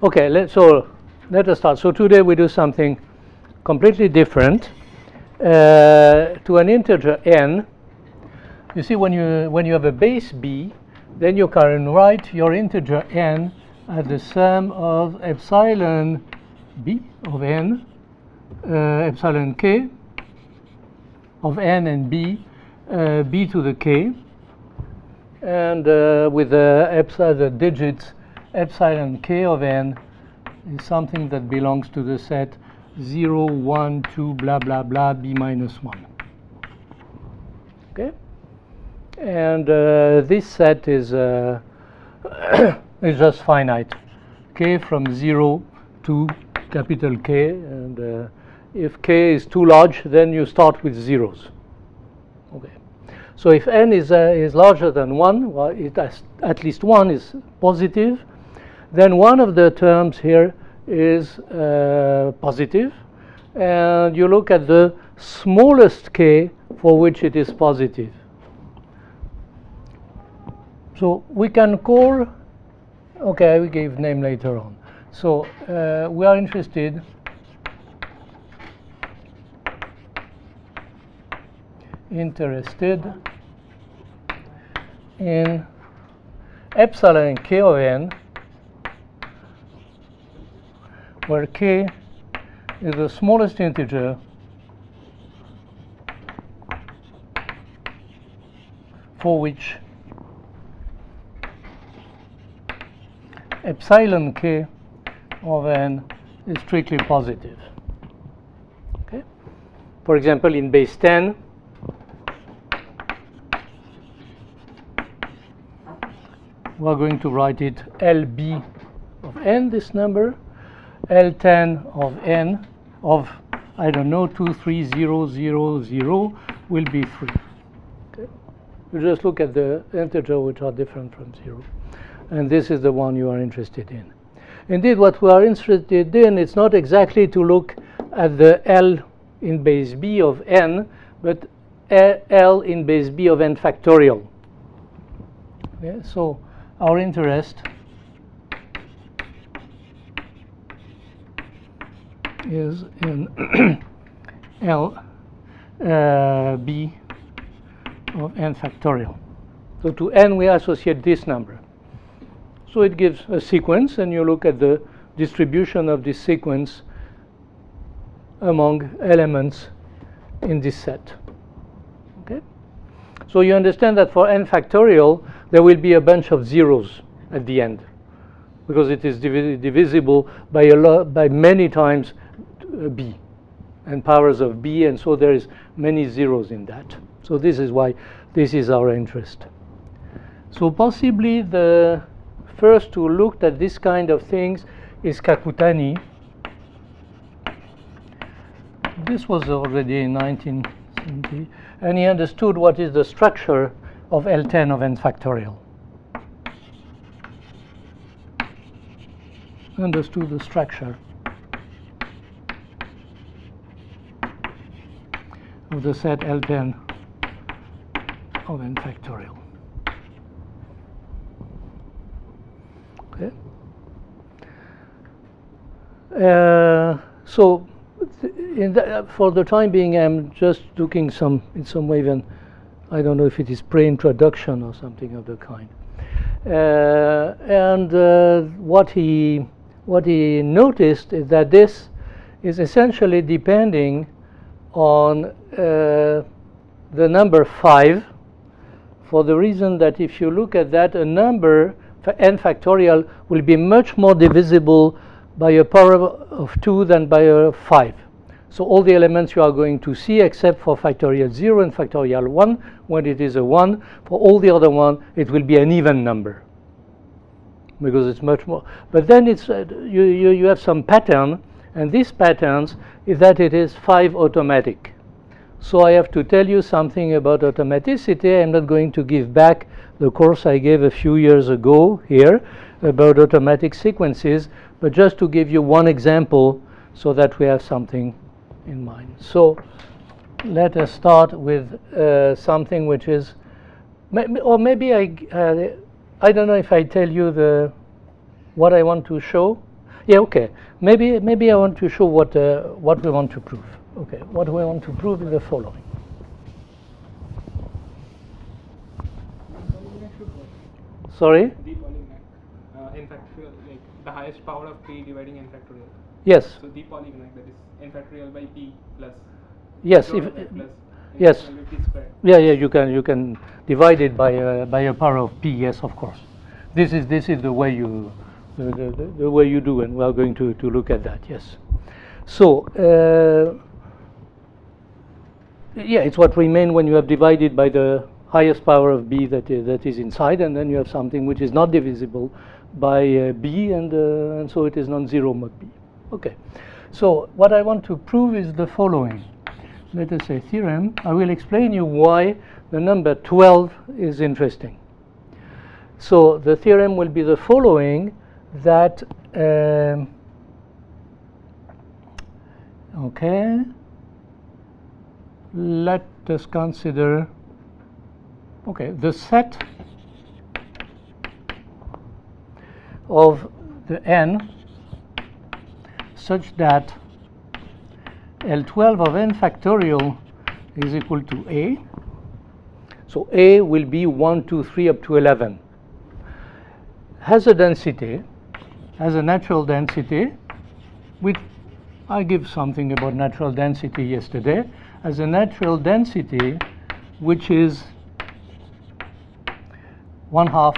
Okay, let us start. So today we do something completely different. To an integer n, you see when you have a base b, then you can write your integer n as the sum of epsilon b of n, epsilon k of n and b, b to the k, and with the digits epsilon k of n is something that belongs to the set 0, 1, 2, blah, blah, blah, b minus 1. Okay? And this set is is just finite. K from 0 to capital K, and if K is too large, then you start with zeros. Okay. So if n is larger than 1, well, it has at least 1 is positive, then one of the terms here is positive, and you look at the smallest k for which it is positive. So we can call, okay, we gave name later on. So we are interested in epsilon k of n, where k is the smallest integer for which epsilon k of n is strictly positive. Okay? For example, in base 10, we are going to write it LB of n, this number, L10 of n of, I don't know, 2, 3, 0, 0, 0 will be 3. Okay? You just look at the integers which are different from 0. And this is the one you are interested in. Indeed, what we are interested in, it's not exactly to look at the L in base b of n, but L in base b of n factorial. Okay? So our interest is in L b of n factorial. So to n we associate this number. So it gives a sequence, and you look at the distribution of this sequence among elements in this set. Okay? So you understand that for n factorial there will be a bunch of zeros at the end, because it is divisible by many times b and powers of b, and so there is many zeros in that. So this is why this is our interest. So possibly the first who looked at this kind of things is Kakutani. This was already in 1970, and he understood what is the structure of L10 of n factorial. Understood the structure of the set L10 of n factorial. Okay. So for the time being, I'm just looking in some way, even I don't know if it is pre-introduction or something of the kind. What he noticed is that this is essentially depending on the number 5, for the reason that if you look at that, a number n factorial will be much more divisible by a power of 2 than by a 5. So all the elements you are going to see, except for factorial 0 and factorial 1, when it is a 1, for all the other one, it will be an even number, because it's much more. But then it's you have some pattern, and these patterns is that it is 5 automatic. So I have to tell you something about automaticity. I'm not going to give back the course I gave a few years ago here about automatic sequences, but just to give you one example so that we have something in mind. So let us start with something which is, or maybe I don't know if I tell you what I want to show. Yeah, okay. Maybe I want to show what we want to prove. Okay, what we want to prove is the following. Sorry? The polynomial, n factorial, like the highest power of p dividing n factorial. Yes. So the polynomial, that is n factorial by p plus. Yes. Plus Yes. n factorial by p squared. Yeah. You can divide it by a power of p. Yes, of course. This is the way you the way you do, and we are going to look at that. Yes. So yeah, it's what remains when you have divided by the highest power of b that is inside, and then you have something which is not divisible by b, and so it is non-zero mod b. Okay. So what I want to prove is the following. Let us say theorem. I will explain you why the number 12 is interesting. So the theorem will be the following, that okay, let us consider, okay, the set of the n such that L12 of n factorial is equal to a. So a will be 1, 2, 3 up to 11. Has a density, has a natural density, which I give something about natural density yesterday, as a natural density which is 1/2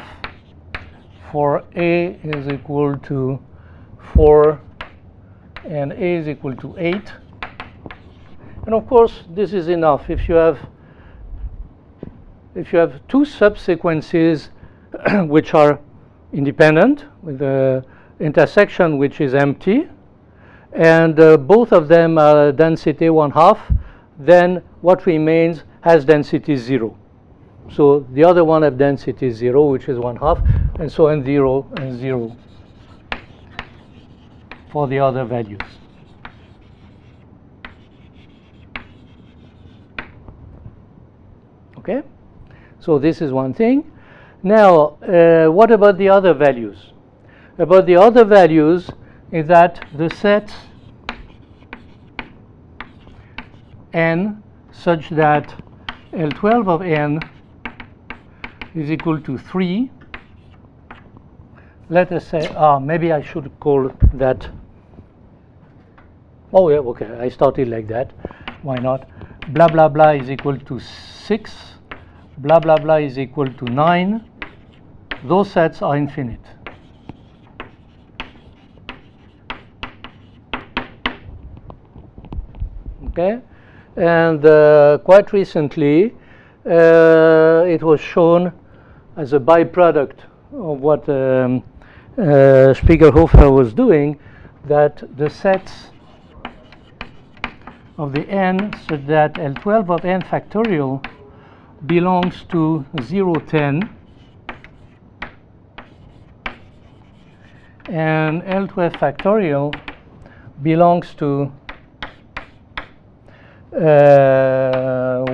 for a is equal to 4 and a is equal to 8. And of course this is enough if you have two subsequences which are independent with the intersection which is empty, and both of them are density 1/2, then what remains has density 0. So the other one have density 0, which is 1/2, and so on 0 and 0 for the other values. Okay, so this is one thing. Now, what about the other values? About the other values is that the set n such that L12 of n is equal to 3. Let us say, maybe I should call that, oh yeah, okay, I started like that, why not? Blah blah blah is equal to 6, blah blah blah is equal to 9. Those sets are infinite. Okay, and quite recently it was shown as a byproduct of what Spiegelhofer was doing, that the sets of the n such that L12 of n factorial belongs to 0, 10, and L12 factorial belongs to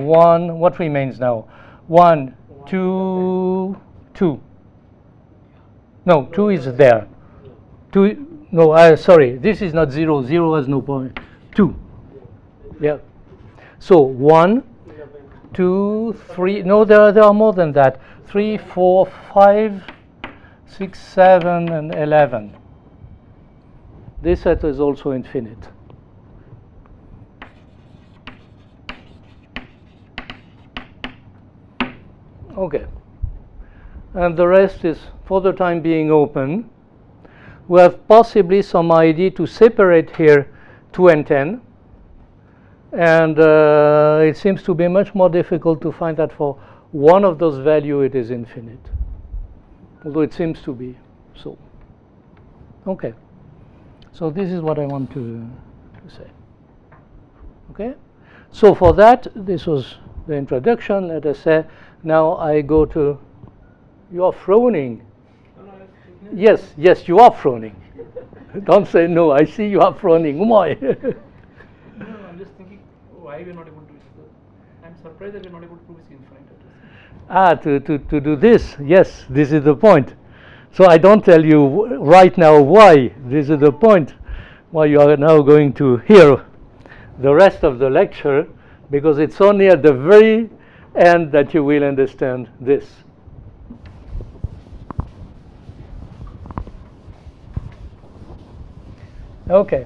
1, what remains now? 1, 2, 2. No, 2 is there. 2, no, sorry, this is not 0, 0 has no point. 2. Yeah. So 1, 2, 3, no, there are more than that. 3, 4, 5, 6, 7, and 11. This set is also infinite. Okay, and the rest is for the time being open. We have possibly some idea to separate here 2 and 10, and it seems to be much more difficult to find that for one of those values it is infinite, although it seems to be so. Okay, so this is what I want to say. Okay, so for that, this was the introduction. Let us say now I go to, you are frowning. Yes, yes, you are frowning. Don't say no, I see you are frowning. Why? No, I'm just thinking why we're not able to. I'm surprised that we're not able to prove it's infinite. To do this, yes, this is the point. So I don't tell you right now why. This is the point why you are now going to hear the rest of the lecture, because it's only at the very end that you will understand this. Okay.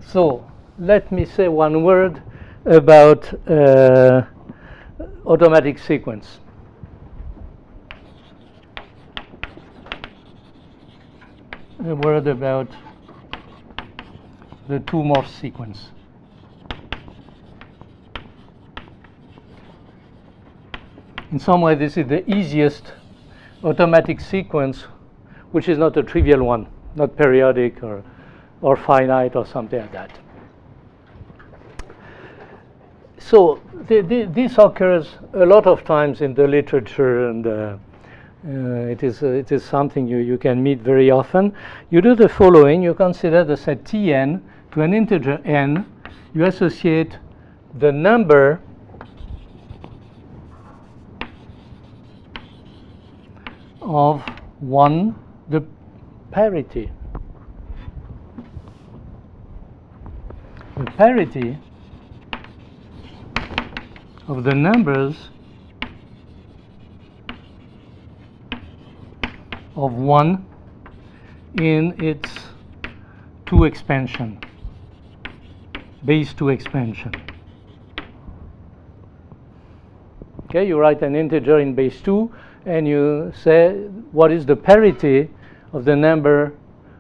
So let me say one word about automatic sequence. A word about the two-morph sequence. In some way, this is the easiest automatic sequence, which is not a trivial one, not periodic or finite or something like that. So this occurs a lot of times in the literature, and it is something you can meet very often. You do the following: you consider the set Tn to an integer n. You associate the number of 1, the parity. The parity of the numbers of 1 in its 2 expansion, base 2 expansion. Okay, you write an integer in base 2 and you say what is the parity of the number.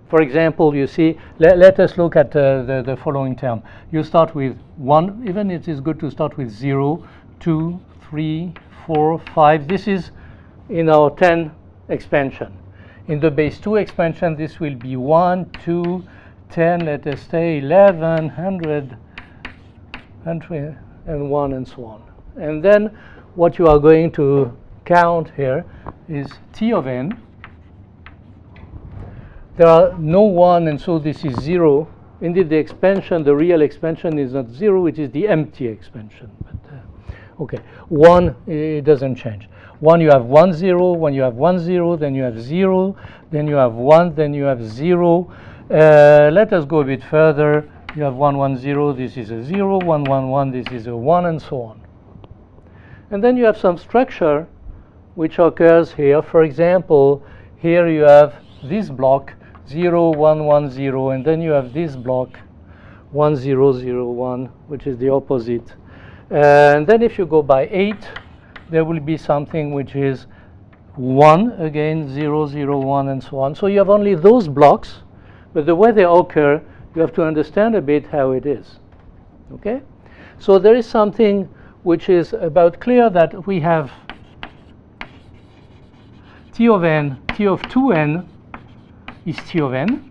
For example, you see, let us look at the following term. You start with 1, even it is good to start with 0, 2, 3, 4, 5. This is in our 10 expansion. In the base 2 expansion, this will be 1, 2, 10, let us say 11, 100, 101, and so on. And then what you are going to count here is T of n. There are no 1, and so this is 0. Indeed, the expansion, the real expansion is not 0, it is the empty expansion. But, okay, 1, it doesn't change. 1, you have 1, 0. When you have 1, 0, then you have 0. Then you have 1, then you have 0. Let us go a bit further. You have 1, 1, 0. This is a 0. 1, 1, 1. This is a 1, and so on. And then you have some structure which occurs here. For example, here you have this block 0, 1, 1, 0, and then you have this block 1, 0, 0, 1, which is the opposite. And then if you go by 8, there will be something which is 1, again 0, 0, 1, and so on. So you have only those blocks, but the way they occur, you have to understand a bit how it is. Okay? So there is something which is about clear, that we have T of n, T of 2n is T of n,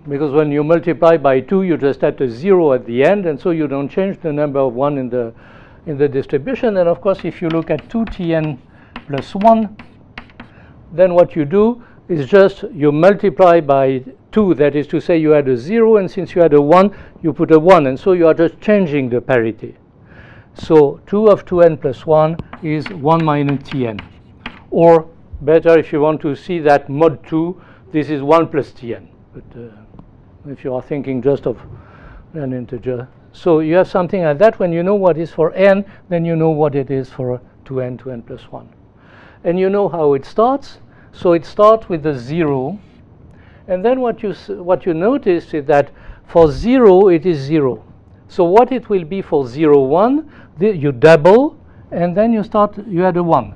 because when you multiply by 2, you just add a 0 at the end, and so you don't change the number of 1 in the distribution. And of course, if you look at 2Tn plus 1, then what you do is just you multiply by 2, that is to say you add a 0, and since you add a 1, you put a 1, and so you are just changing the parity. So 2 of 2n plus 1 is 1 minus Tn. Or better, if you want to see that mod 2, this is 1 plus Tn. But if you are thinking just of an integer. So you have something like that. When you know what is for n, then you know what it is for 2n, 2n plus 1. And you know how it starts. So it starts with the 0. And then what you notice is that for 0, it is 0. So what it will be for 0, 1, you double, and then you add a 1.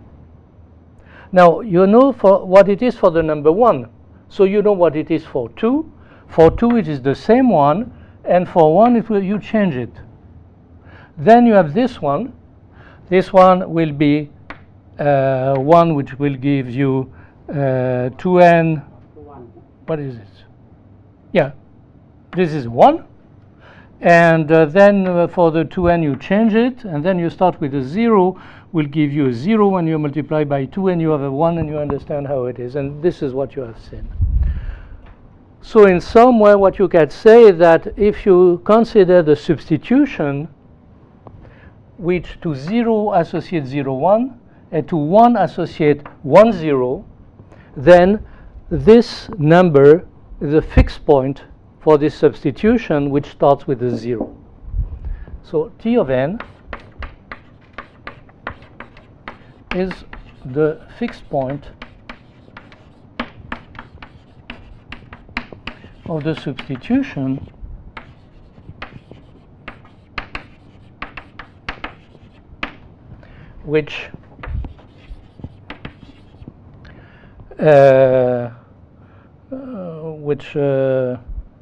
Now, you know for what it is for the number 1. So you know what it is for 2. For 2, it is the same one, and for 1, you change it. Then you have this one. This one will be 1, which will give you 2n. What is it? Yeah, this is 1. And then for the 2n, you change it, and then you start with a 0, will give you a 0 when you multiply by 2, and you have a 1, and you understand how it is. And this is what you have seen. So in some way, what you can say is that if you consider the substitution, which to 0 associate 0, 1, and to 1 associate 1, 0, then this number is a fixed point for this substitution, which starts with a 0. So T of n is the fixed point of the substitution which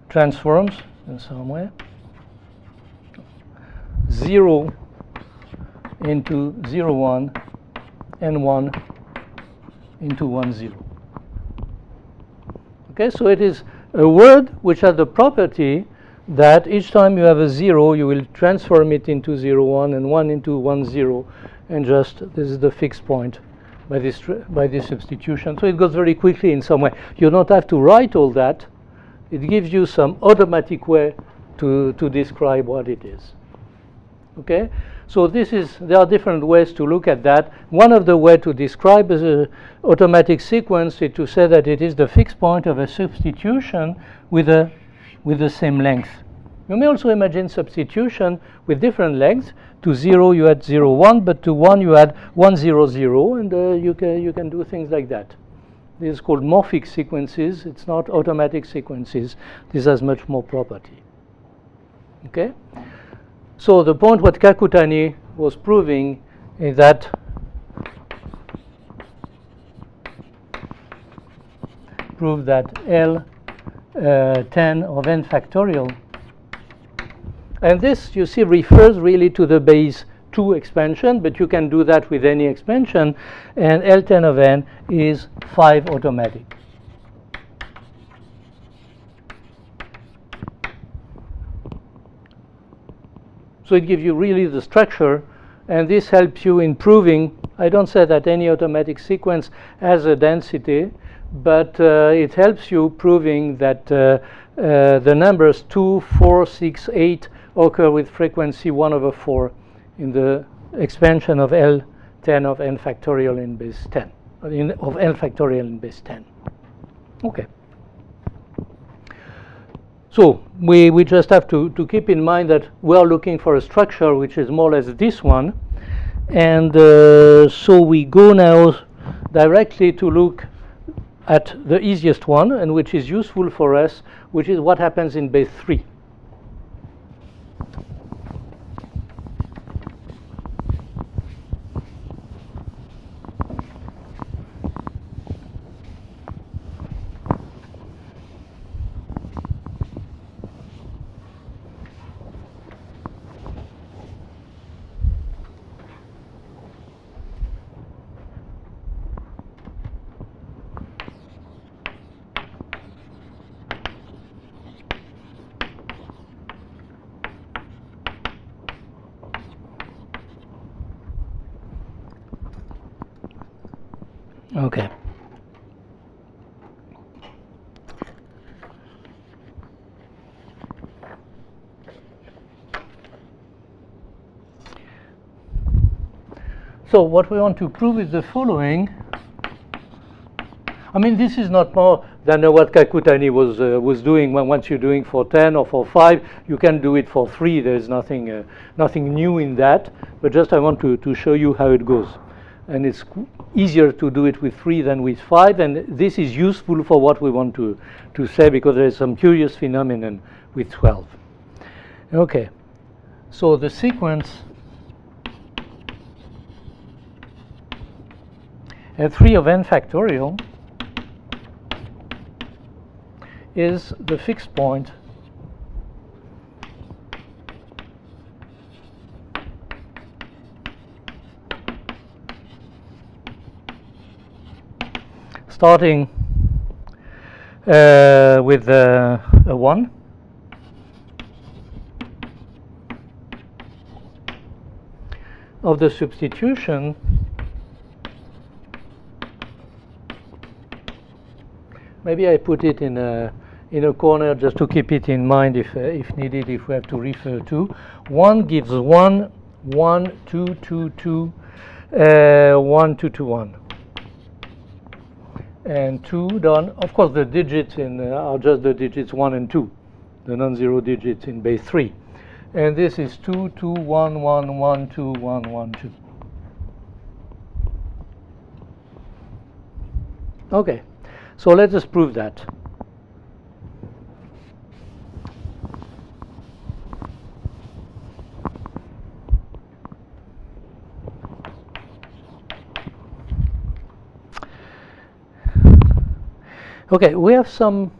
transforms in some way 0 into 0, 1 and 1 into 1, 0. Okay, so it is a word which has the property that each time you have a 0, you will transform it into 0, 1 and 1 into 1, 0, and just this is the fixed point by this substitution. So it goes very quickly in some way. You don't have to write all that. It gives you some automatic way to describe what it is. Okay, so there are different ways to look at that. One of the ways to describe an automatic sequence is to say that it is the fixed point of a substitution with the same length. You may also imagine substitution with different lengths. To 0 you add 0, 1, but to 1 you add 1, 0, 0, and you can do things like that. This is called morphic sequences. It's not automatic sequences. This has much more property. Okay? So the point what Kakutani was proving is that L10 of n factorial, and this you see refers really to the base 2 expansion, but you can do that with any expansion, and L10 of n is 5 automatic. So it gives you really the structure, and this helps you in proving. I don't say that any automatic sequence has a density, but it helps you proving that the numbers 2, 4, 6, 8 occur with frequency 1 over 4 in the expansion of L10 of n factorial in base 10, of n factorial in base 10. Okay. So we just have to keep in mind that we are looking for a structure which is more or less this one. And so we go now directly to look at the easiest one, and which is useful for us, which is what happens in base 3. Okay. So what we want to prove is the following. I mean, this is not more than what Kakutani was doing. Once you're doing for 10 or for 5, you can do it for 3. There's nothing new in that. But just I want to show you how it goes. And it's easier to do it with 3 than with 5, and this is useful for what we want to say, because there is some curious phenomenon with 12. Okay, so the sequence L3 of n factorial is the fixed point starting with a 1, of the substitution maybe I put it in a corner just to keep it in mind if needed, if we have to refer to. 1 gives 1, 1, 2, 2, 2, 1, 2, 2, 1. And 2 done. Of course, the digits are just the digits 1 and 2, the non-zero digits in base 3. And this is 2, 2, 1, 1, 1, 2, 1, 1, 2. Okay, so let us prove that. Okay, we have some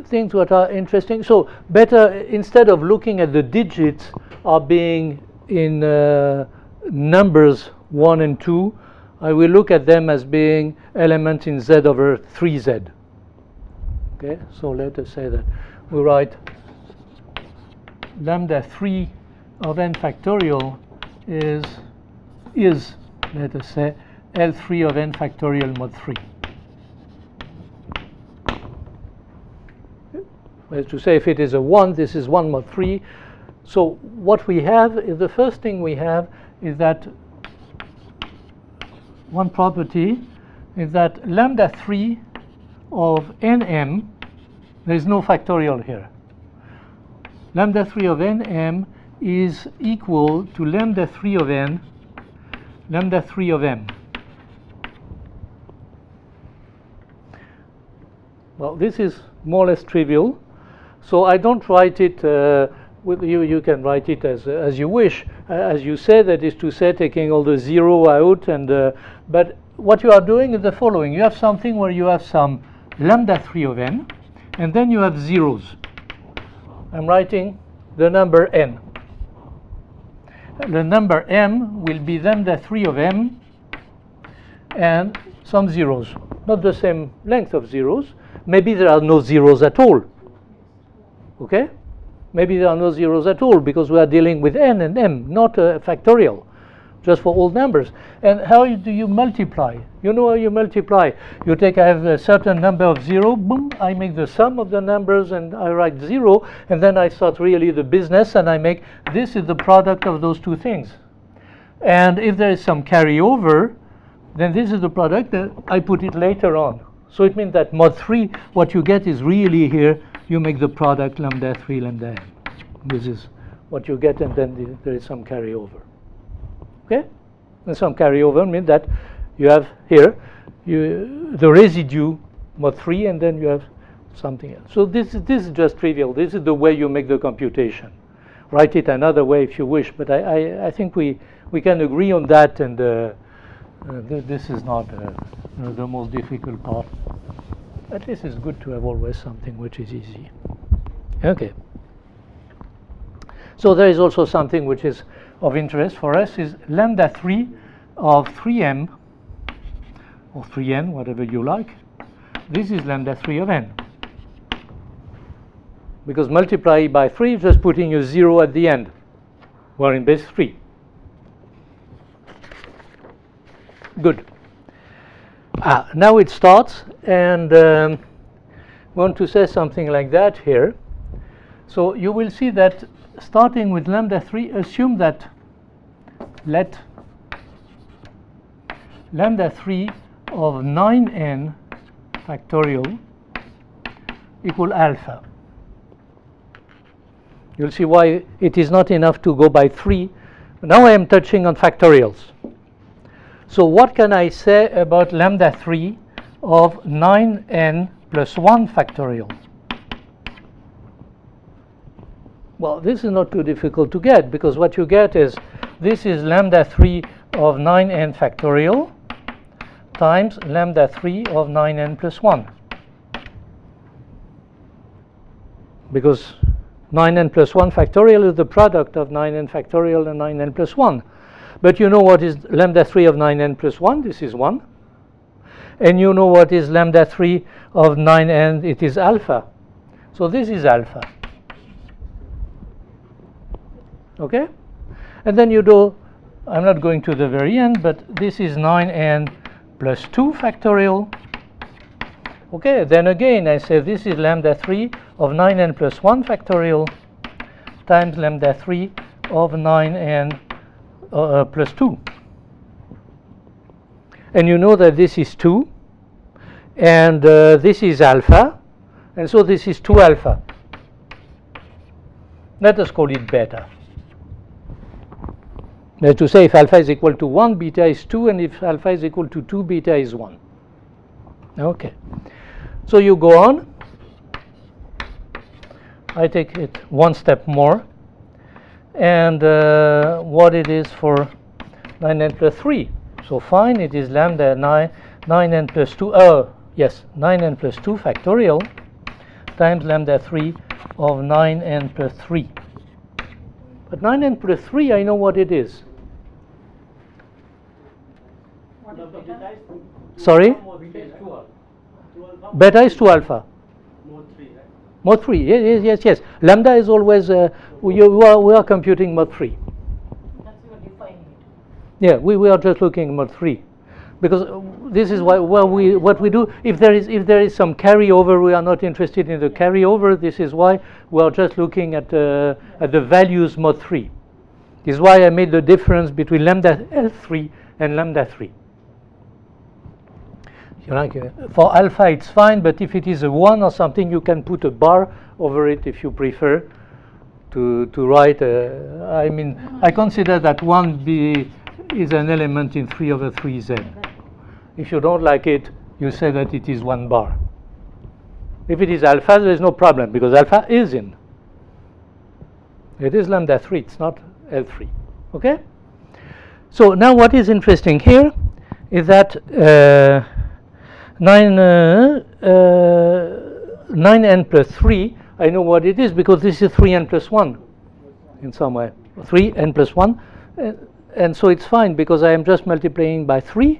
things that are interesting. So better, instead of looking at the digits are being in numbers 1 and 2, I will look at them as being elements in z over 3z. Okay, so let us say that we write lambda 3 of n factorial is let us say L3 of n factorial mod 3. As to say, if it is a 1, this is 1 mod 3. So what we have is, the first thing we have is that one property is that lambda 3 of nm, there is no factorial here. Lambda 3 of nm is equal to lambda 3 of n, lambda 3 of m. Well, this is more or less trivial. So I don't write it with you. You can write it as you wish, as you say. That is to say, taking all the 0 out. But what you are doing is the following: you have something where you have some lambda 3 of n, and then you have zeros. I'm writing the number n. The number m will be lambda 3 of m and some zeros, not the same length of zeros. Maybe there are no zeros at all. Okay? Maybe there are no zeros at all because we are dealing with n and m, not a factorial, just for all numbers. And how do you multiply? You know how you multiply. You take, I have a certain number of 0, boom, I make the sum of the numbers and I write 0, and then I start really the business and I make, this is the product of those two things. And if there is some carryover, then this is the product that I put it later on. So it means that mod 3, what you get is really here, you make the product lambda 3 lambda n. This is what you get, and then there is some carryover. Okay? And some carryover means that you have here the residue mod 3, and then you have something else. So this is just trivial. This is the way you make the computation. Write it another way if you wish, but I think we can agree on that, and this is not the most difficult part. At least it's good to have always something which is easy. Okay. So there is also something which is of interest for us, is lambda 3 of 3m, or 3n, whatever you like. This is lambda 3 of n. Because multiply by 3 is just putting a 0 at the end. We're in base 3. Good. Now it starts, and we want to say something like that here. So you will see that starting with lambda 3, assume that let lambda 3 of 9n factorial equal alpha. You'll see why it is not enough to go by 3. Now I am touching on factorials. So what can I say about lambda 3 of 9n plus 1 factorial? Well, this is not too difficult to get, because what you get is, this is lambda 3 of 9n factorial times lambda 3 of 9n plus 1. Because 9n plus 1 factorial is the product of 9n factorial and 9n plus 1. But you know what is lambda 3 of 9n plus 1? This is 1. And you know what is lambda 3 of 9n? It is alpha. So this is alpha. Okay? And then you do, I'm not going to the very end, but this is 9n plus 2 factorial. Okay, then again I say this is lambda 3 of 9n plus 1 factorial times lambda 3 of 9n plus 2. And you know that this is 2, and this is alpha, and so this is 2 alpha. Let us call it beta. That is to say, if alpha is equal to 1, beta is 2, and if alpha is equal to 2, beta is 1. Okay. So you go on. I take it one step more. And what it is for 9n plus 3. So fine, it is lambda 9n plus 2. Oh, yes, 9n plus 2 factorial times lambda 3 of 9n plus 3. But 9n plus 3, I know what it is. Sorry? Beta is 2 alpha. Mod 3, yes. Lambda is always, we are computing mod 3. That's what you find it. Yeah, we are just looking at mod 3. Because this is what we do. If there is some carryover, we are not interested in the carryover. This is why we are just looking at the values mod 3. This is why I made the difference between lambda L3 and lambda 3. For alpha it's fine, but if it is a 1 or something, you can put a bar over it if you prefer to write. I mean, I consider that 1b is an element in 3 over 3z. If you don't like it, you say that it is 1 bar. If it is alpha, there is no problem, because alpha is in. It is lambda 3, it's not L3. Okay? So now what is interesting here is that 9n plus 3, I know what it is because this is 3n plus 1 in some way. 3n plus 1. And so it's fine because I am just multiplying by 3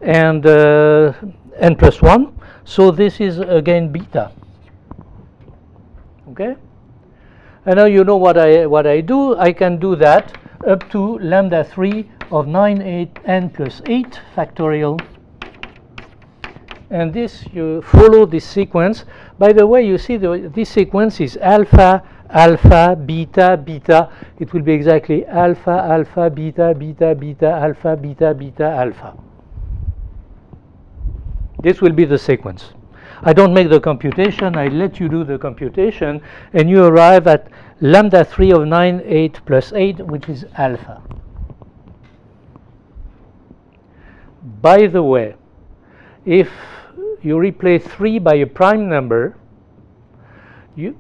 and n plus 1. So this is again beta. Okay? And now you know what I do. I can do that up to lambda 3 of 9n plus 8 factorial. And this, you follow this sequence. By the way, you see this sequence is alpha, alpha, beta, beta. It will be exactly alpha, alpha, beta, beta, beta, alpha, beta, beta, alpha. This will be the sequence. I don't make the computation. I let you do the computation. And you arrive at lambda 3 of 9, 8 plus 8, which is alpha. By the way, if you replace 3 by a prime number, you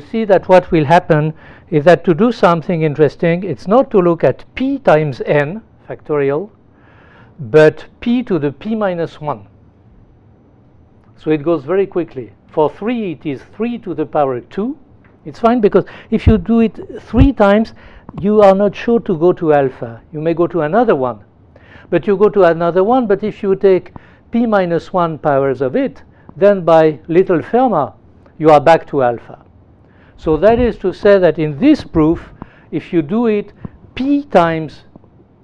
see that what will happen is that to do something interesting, it's not to look at p times n factorial, but p to the p minus 1. So it goes very quickly. For 3, it is 3 to the power 2. It's fine because if you do it 3 times, you are not sure to go to alpha. You may go to another one. But you go to another one, but if you take p minus 1 powers of it, then by little Fermat, you are back to alpha. So that is to say that in this proof, if you do it p times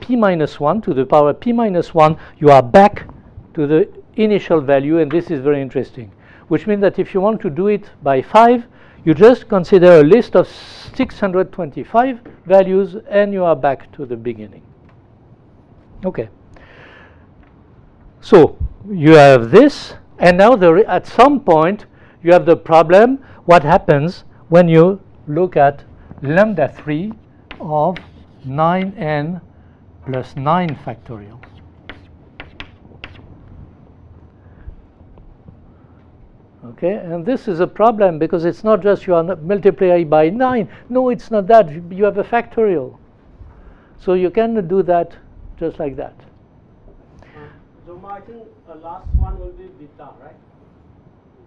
p minus 1 to the power p minus 1, you are back to the initial value, and this is very interesting. Which means that if you want to do it by 5, you just consider a list of 625 values, and you are back to the beginning. Okay. So you have this, and now at some point you have the problem, what happens when you look at lambda 3 of 9n plus 9 factorial. Okay, and this is a problem because it's not just you are multiplying by 9. No, it's not that. You have a factorial. So you can do that just like that. So I think the last one will be beta, right?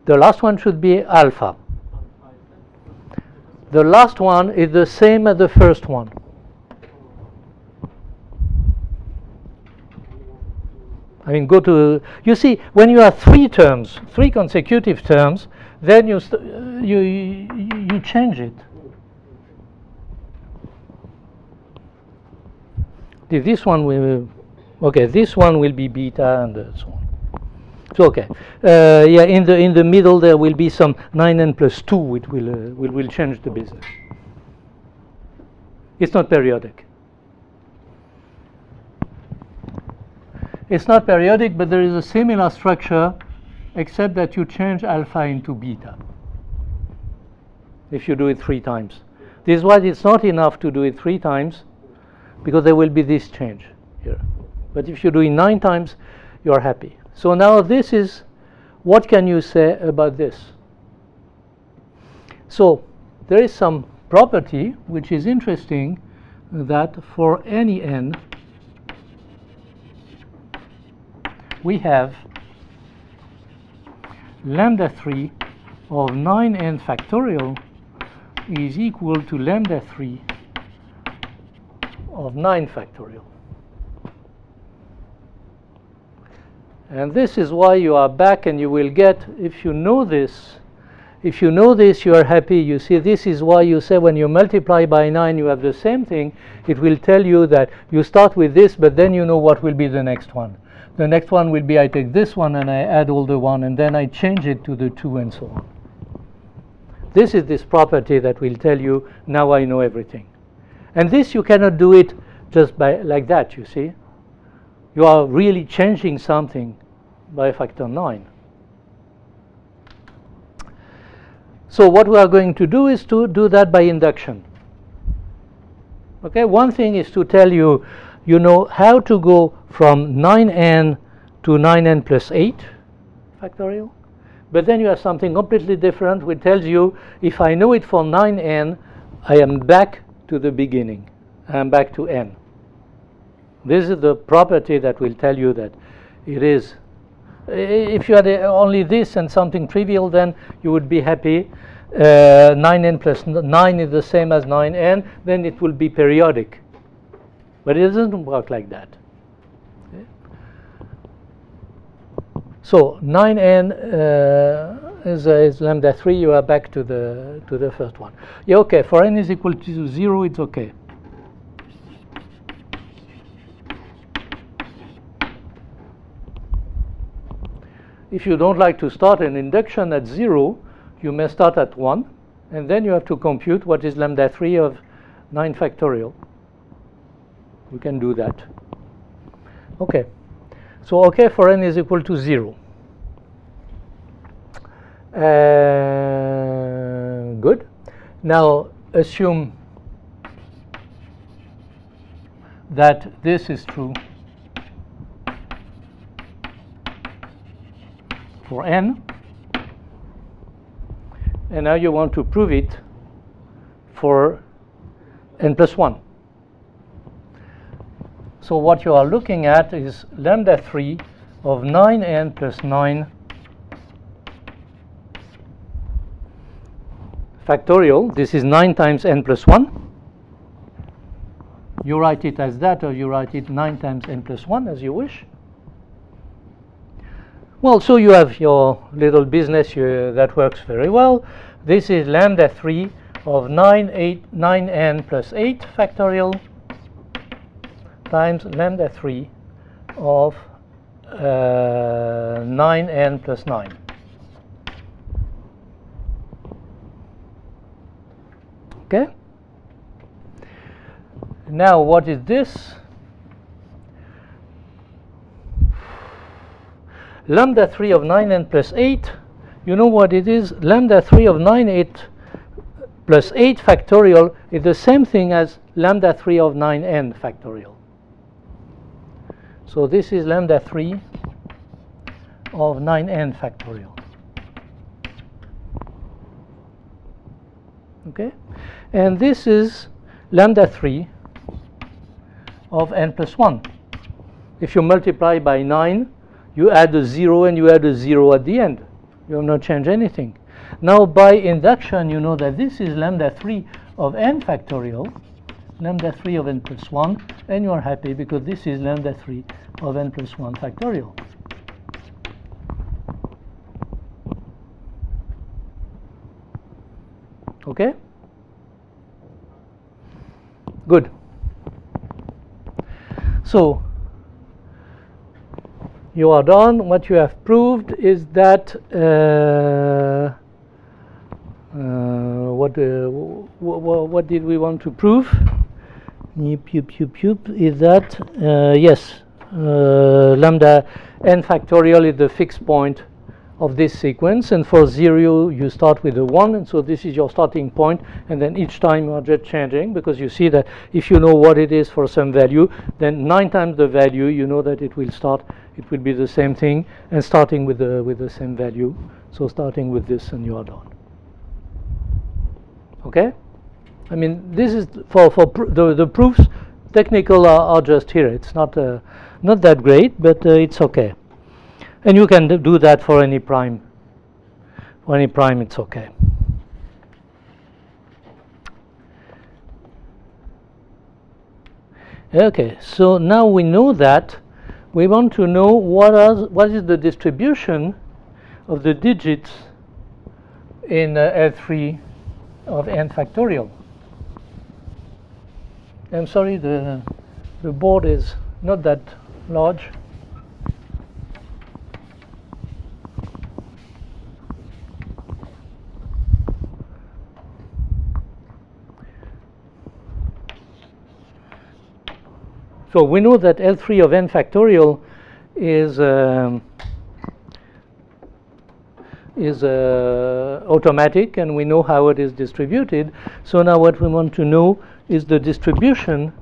The last one should be alpha. The last one is the same as the first one. I mean, go to, you see, when you have 3 terms, 3 consecutive terms, then you change it. This one will, okay, this one will be beta and so on. So okay, yeah, in the middle there will be some 9n plus 2, which will change the business. It's not periodic. It's not periodic, but there is a similar structure, except that you change alpha into beta if you do it 3 times. This is why it's not enough to do it 3 times, because there will be this change here. But if you do it 9 times, you are happy. So now this is, what can you say about this? So there is some property which is interesting, that for any n, we have lambda 3 of 9n factorial is equal to lambda 3 of 9 factorial. And this is why you are back, and you will get, if you know this, you are happy. You see, this is why you say when you multiply by 9 you have the same thing. It will tell you that you start with this, but then you know what will be the next one. The next one will be, I take this one and I add all the 1, and then I change it to the 2, and so on. This is this property that will tell you, now I know everything. And this, you cannot do it just by like that, you see. You are really changing something by a factor 9. So what we are going to do is to do that by induction. Okay, one thing is to tell you, you know how to go from 9n to 9n plus 8 factorial. But then you have something completely different which tells you, if I know it for 9n, I am back to the beginning. I am back to n. This is the property that will tell you that it is. If you had only this and something trivial, then you would be happy. 9n plus 9 is the same as 9n, then it will be periodic. But it doesn't work like that. Okay. So 9n is lambda 3. You are back to the first one. Yeah, okay. For n is equal to 0, it's okay. If you don't like to start an induction at 0, you may start at 1, and then you have to compute what is lambda 3 of 9 factorial. We can do that. Okay. So, okay, for n is equal to 0. Good. Now, assume that this is true for n, and now you want to prove it for n plus 1. So what you are looking at is lambda 3 of 9n plus 9 factorial. This is 9 times n plus 1. You write it as that, or you write it 9 times n plus 1, as you wish. Well, so you have your little business that works very well. This is lambda 3 of 9n plus 8 factorial times lambda 3 of 9n plus 9. Okay? Now, what is this? Lambda 3 of 9n plus 8, you know what it is? Lambda 3 of 9n plus 8 factorial is the same thing as lambda 3 of 9n factorial. So this is lambda 3 of 9n factorial. Okay? And this is lambda 3 of n plus 1. If you multiply by 9, you add a 0 and you add a 0 at the end. You have not changed anything. Now, by induction, you know that this is lambda 3 of n factorial, lambda 3 of n plus 1, and you are happy because this is lambda 3 of n plus 1 factorial. Okay? Good. So, you are done. What you have proved is that what did we want to prove? is that yes, lambda n factorial is the fixed point of this sequence, and for 0 you start with a 1, and so this is your starting point, and then each time you are just changing, because you see that if you know what it is for some value, then 9 times the value you know that it will be the same thing, and starting with the same value. So starting with this, and you are done. Okay? I mean, this is for the proofs. Technical are just here. It's not that great, but it's okay. And you can do that for any prime. For any prime, it's okay. Okay, so now we know that. We want to know what is the distribution of the digits in L3 of n factorial. I'm sorry, the board is not that large. So we know that L3 of n factorial is automatic, and we know how it is distributed. So now what we want to know is the distribution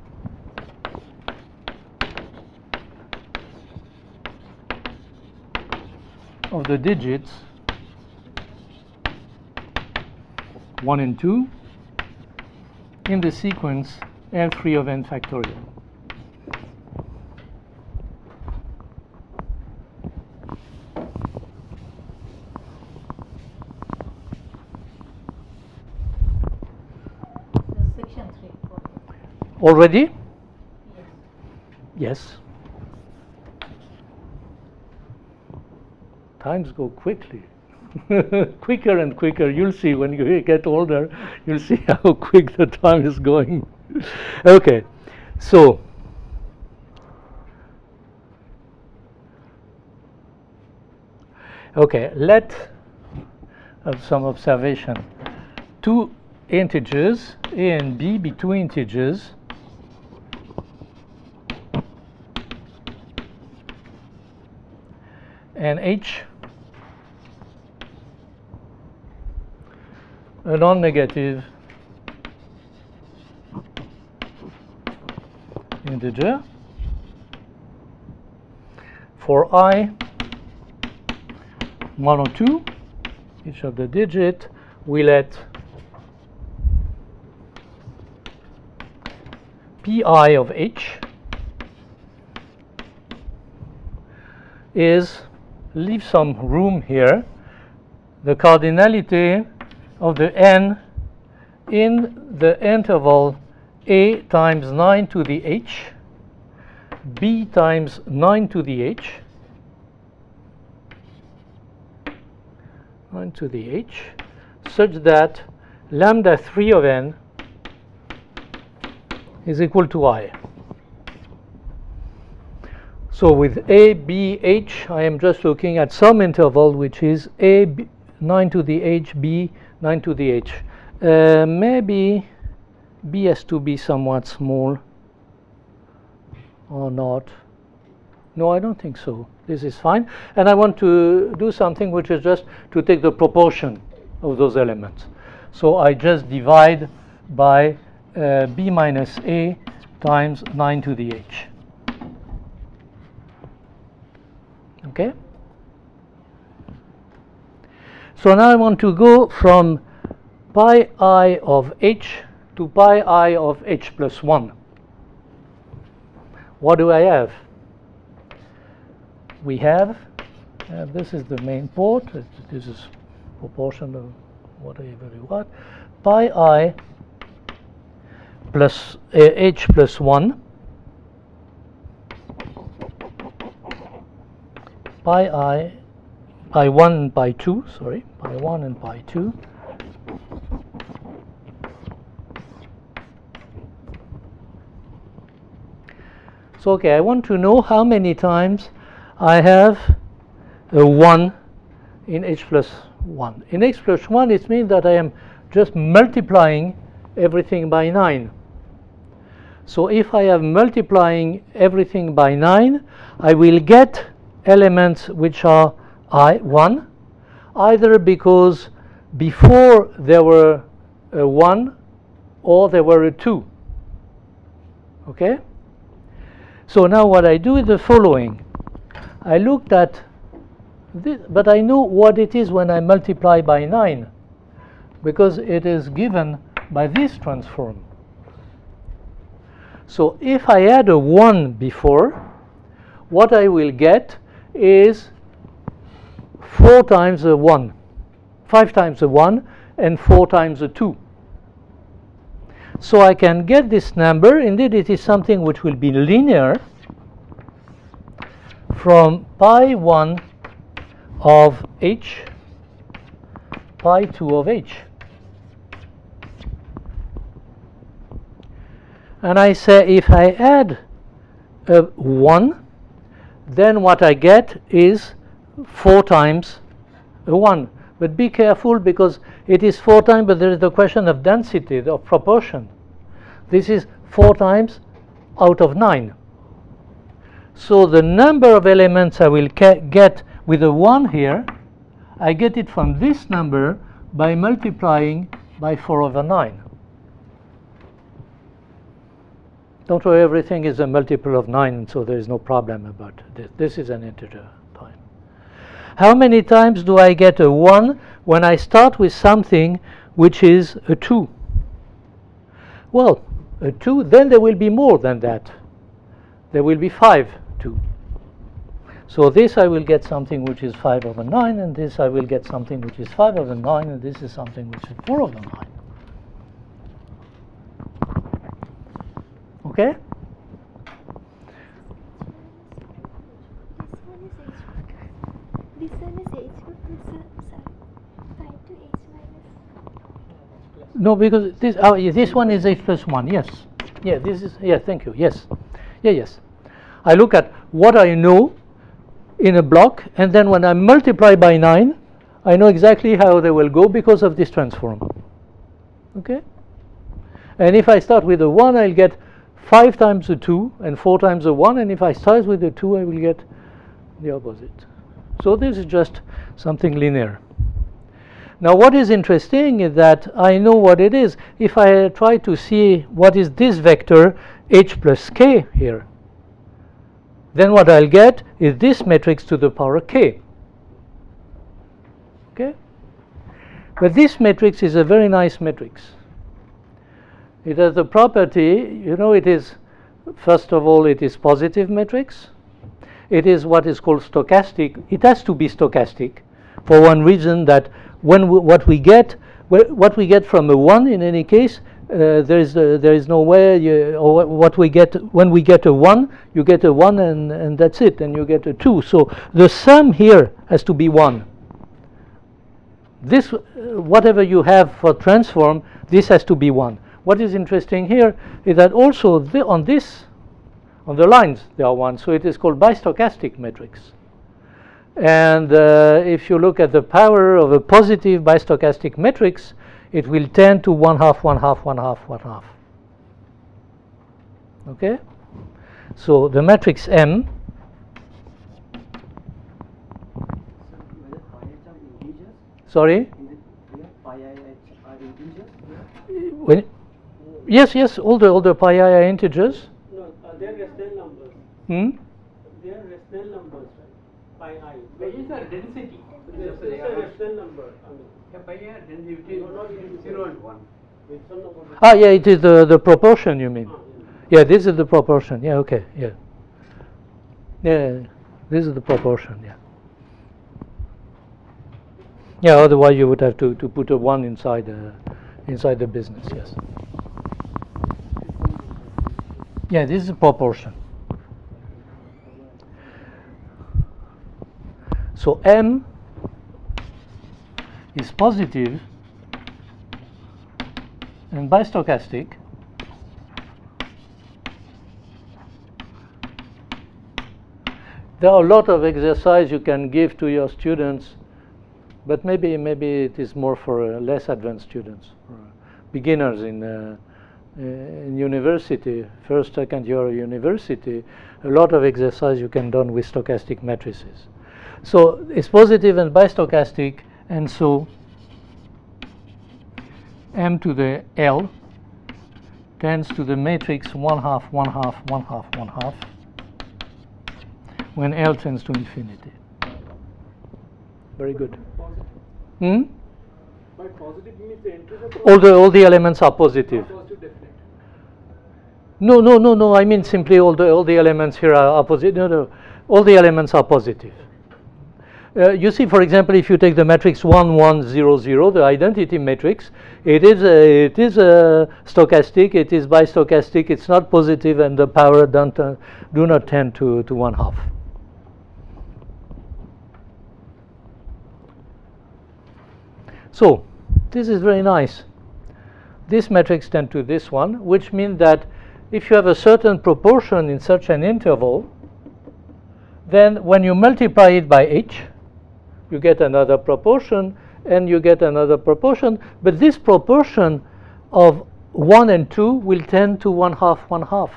of the digits 1 and 2 in the sequence L3 of n factorial. Section 3. Already? Yes. Times go quickly. Quicker and quicker. You'll see when you get older, you'll see how quick the time is going. Okay, so let have some observation. Two integers, a and b, be two integers and h a non-negative integer. For I 1 or 2, each of the digit, we let pi of h is, leave some room here, the cardinality of the n in the interval a times 9 to the h, b times 9 to the h, 9 to the h, such that lambda 3 of n is equal to I. So with a, b, h, I am just looking at some interval which is a, b, 9 to the h, b, 9 to the h. Maybe b has to be somewhat small or not. No, I don't think so. This is fine. And I want to do something which is just to take the proportion of those elements. So I just divide by b minus a times 9 to the h. Okay? So now I want to go from pi I of h to pi I of h plus 1. What do I have? We have, this is the main port, this is proportion of whatever you want, pi I plus h plus 1, pi I, pi 1 and pi 2, sorry, pi 1 and pi 2, so okay, I want to know how many times I have a 1 in h plus 1. In h plus 1, it means that I am just multiplying everything by 9. So if I am multiplying everything by 9, I will get elements which are 1, either because before there were a 1 or there were a 2. Okay? So now what I do is the following. I looked at this, but I know what it is when I multiply by 9, because it is given by this transform. So if I add a 1 before, what I will get is 4 times a 1, 5 times a 1, and 4 times a 2. So I can get this number. Indeed, it is something which will be linear from pi 1 of h, pi 2 of h. And I say if I add a 1, then what I get is 4 times a 1. But be careful, because it is 4 times, but there is the question of density, of proportion. This is 4 times out of 9. So the number of elements I will get with a 1 here, I get it from this number by multiplying by 4 over 9. Don't worry, everything is a multiple of 9, so there is no problem about this. This is an integer pi. How many times do I get a 1 when I start with something which is a 2? Well, a 2, then there will be more than that. There will be 5 2. So this I will get something which is 5 over 9, and this I will get something which is 5 over 9, and this is something which is 4 over 9. Okay? This one is h plus 5 to h minus. No, because this one is h plus 1, yes. Yeah, this is, yeah, thank you, yes. Yeah, yes. I look at what I know in a block, and then when I multiply by 9, I know exactly how they will go because of this transform. Okay? And if I start with a 1, I'll get 5 times a 2 and 4 times a 1, and if I start with a 2, I will get the opposite. So this is just something linear. Now what is interesting is that I know what it is. If I try to see what is this vector h plus k here, then what I'll get is this matrix to the power k. Okay? But this matrix is a very nice matrix. It has the property, you know, it is, first of all, it is positive matrix. It is what is called stochastic. It has to be stochastic for one reason, that what we get from a 1 in any case, there is no way, or what we get when we get a 1, you get a 1 and that's it, and you get a 2. So the sum here has to be 1. This, whatever you have for transform, this has to be 1. What is interesting here is that also on the lines there are 1, so it is called bistochastic matrix. And if you look at the power of a positive bistochastic matrix, it will tend to 1/2, 1/2, 1/2, 1/2. Okay? So the matrix M. Sorry? Yes, all the pi I are integers. No, they are rational numbers. They are rational numbers, right? Pi I. Pi is a density. It's a rational number. I mean, Yeah, pi is density. no, not in 0 and 1. rational number. Ah, yeah, it is the proportion, you mean? Yeah. Yeah, this is the proportion. Yeah, okay, yeah. Yeah, this is the proportion, yeah. Yeah, otherwise you would have to put a 1 inside the business, yes. Yeah, this is a proportion. So M is positive and bistochastic. There are a lot of exercise you can give to your students, but maybe it is more for less advanced students, or beginners in in university, first, second year of university, a lot of exercise you can done with stochastic matrices. So it's positive and bistochastic, and so m to the L tends to the matrix 1/2, 1/2, 1/2, 1/2 when L tends to infinity. Very good. Positive. By positive means the entries are All the elements are positive. positive definite. No. I mean simply all the elements here are positive. No. All the elements are positive. You see, for example, if you take the matrix 1, 1, 0, 0, the identity matrix, it is stochastic, it is bistochastic, it's not positive, and the power do not tend to 1/2. So this is very nice. This matrix tends to this one, which means that if you have a certain proportion in such an interval, then when you multiply it by h, you get another proportion, and you get another proportion, but this proportion of 1 and 2 will tend to 1/2, 1/2.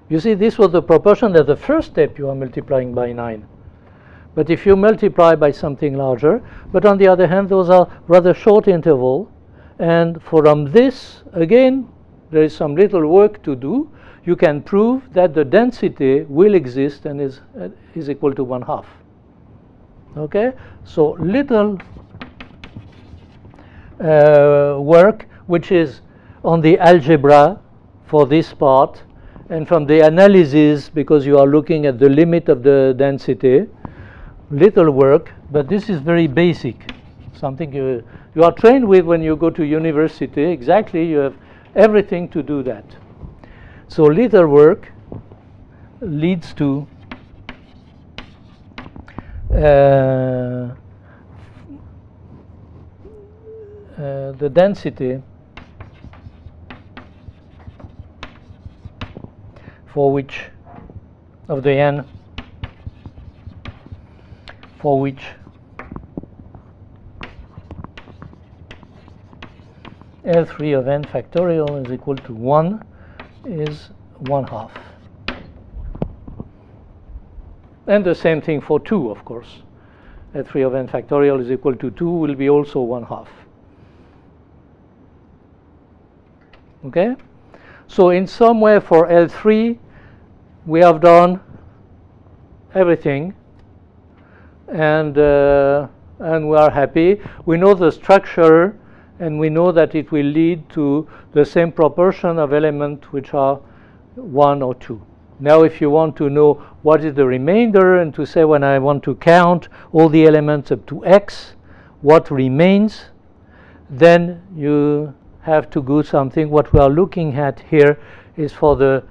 You see, this was the proportion at the first step you are multiplying by 9. But if you multiply by something larger, but on the other hand, those are rather short interval, and from this, again, there is some little work to do. You can prove that the density will exist and is equal to 1/2. Okay, so little work, which is on the algebra for this part, and from the analysis, because you are looking at the limit of the density. Little work, but this is very basic, something you are trained with when you go to university. Exactly, you have everything to do that. So little work leads to the density for which of the n for which L3 of n factorial is equal to 1 is 1/2. And the same thing for 2, of course. L3 of n factorial is equal to 2 will be also 1/2. Okay? So in some way for L3, we have done everything, and we are happy. We know the structure, and we know that it will lead to the same proportion of elements which are 1 or 2. Now if you want to know what is the remainder, and to say when I want to count all the elements up to x, what remains, then you have to do something. What we are looking at here is for the,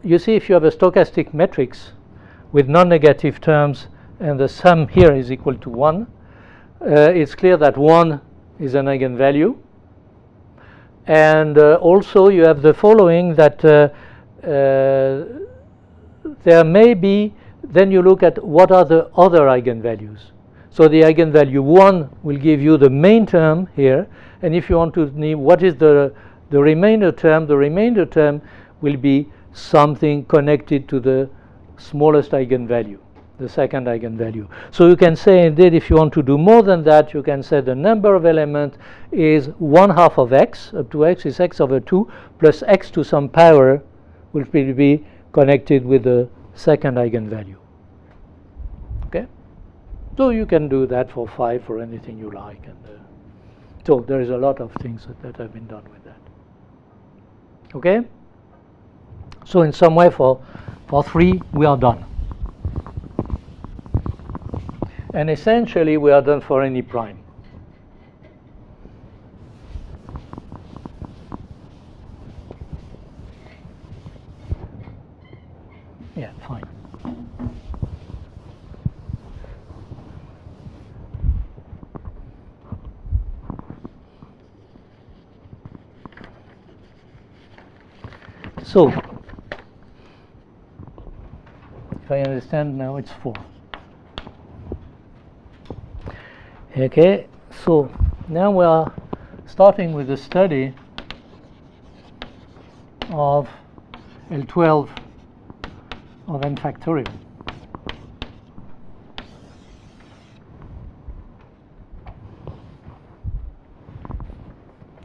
you see, if you have a stochastic matrix with non-negative terms and the sum here is equal to 1, it's clear that 1 is an eigenvalue. And also you have the following, that there may be, then you look at what are the other eigenvalues. So the eigenvalue 1 will give you the main term here, and if you want to know what is the remainder term will be something connected to the smallest eigenvalue, the second eigenvalue. So you can say, indeed, if you want to do more than that, you can say the number of elements is 1/2 of x, up to x is x over 2, plus x to some power, which will be connected with the second eigenvalue. Okay? So you can do that for 5, for anything you like. And so there is a lot of things that have been done with that. Okay? So in some way for 3, we are done. And essentially, we are done for any prime. Yeah, fine. So, if I understand now, it's 4. Okay, so now we are starting with the study of L12 of n factorial.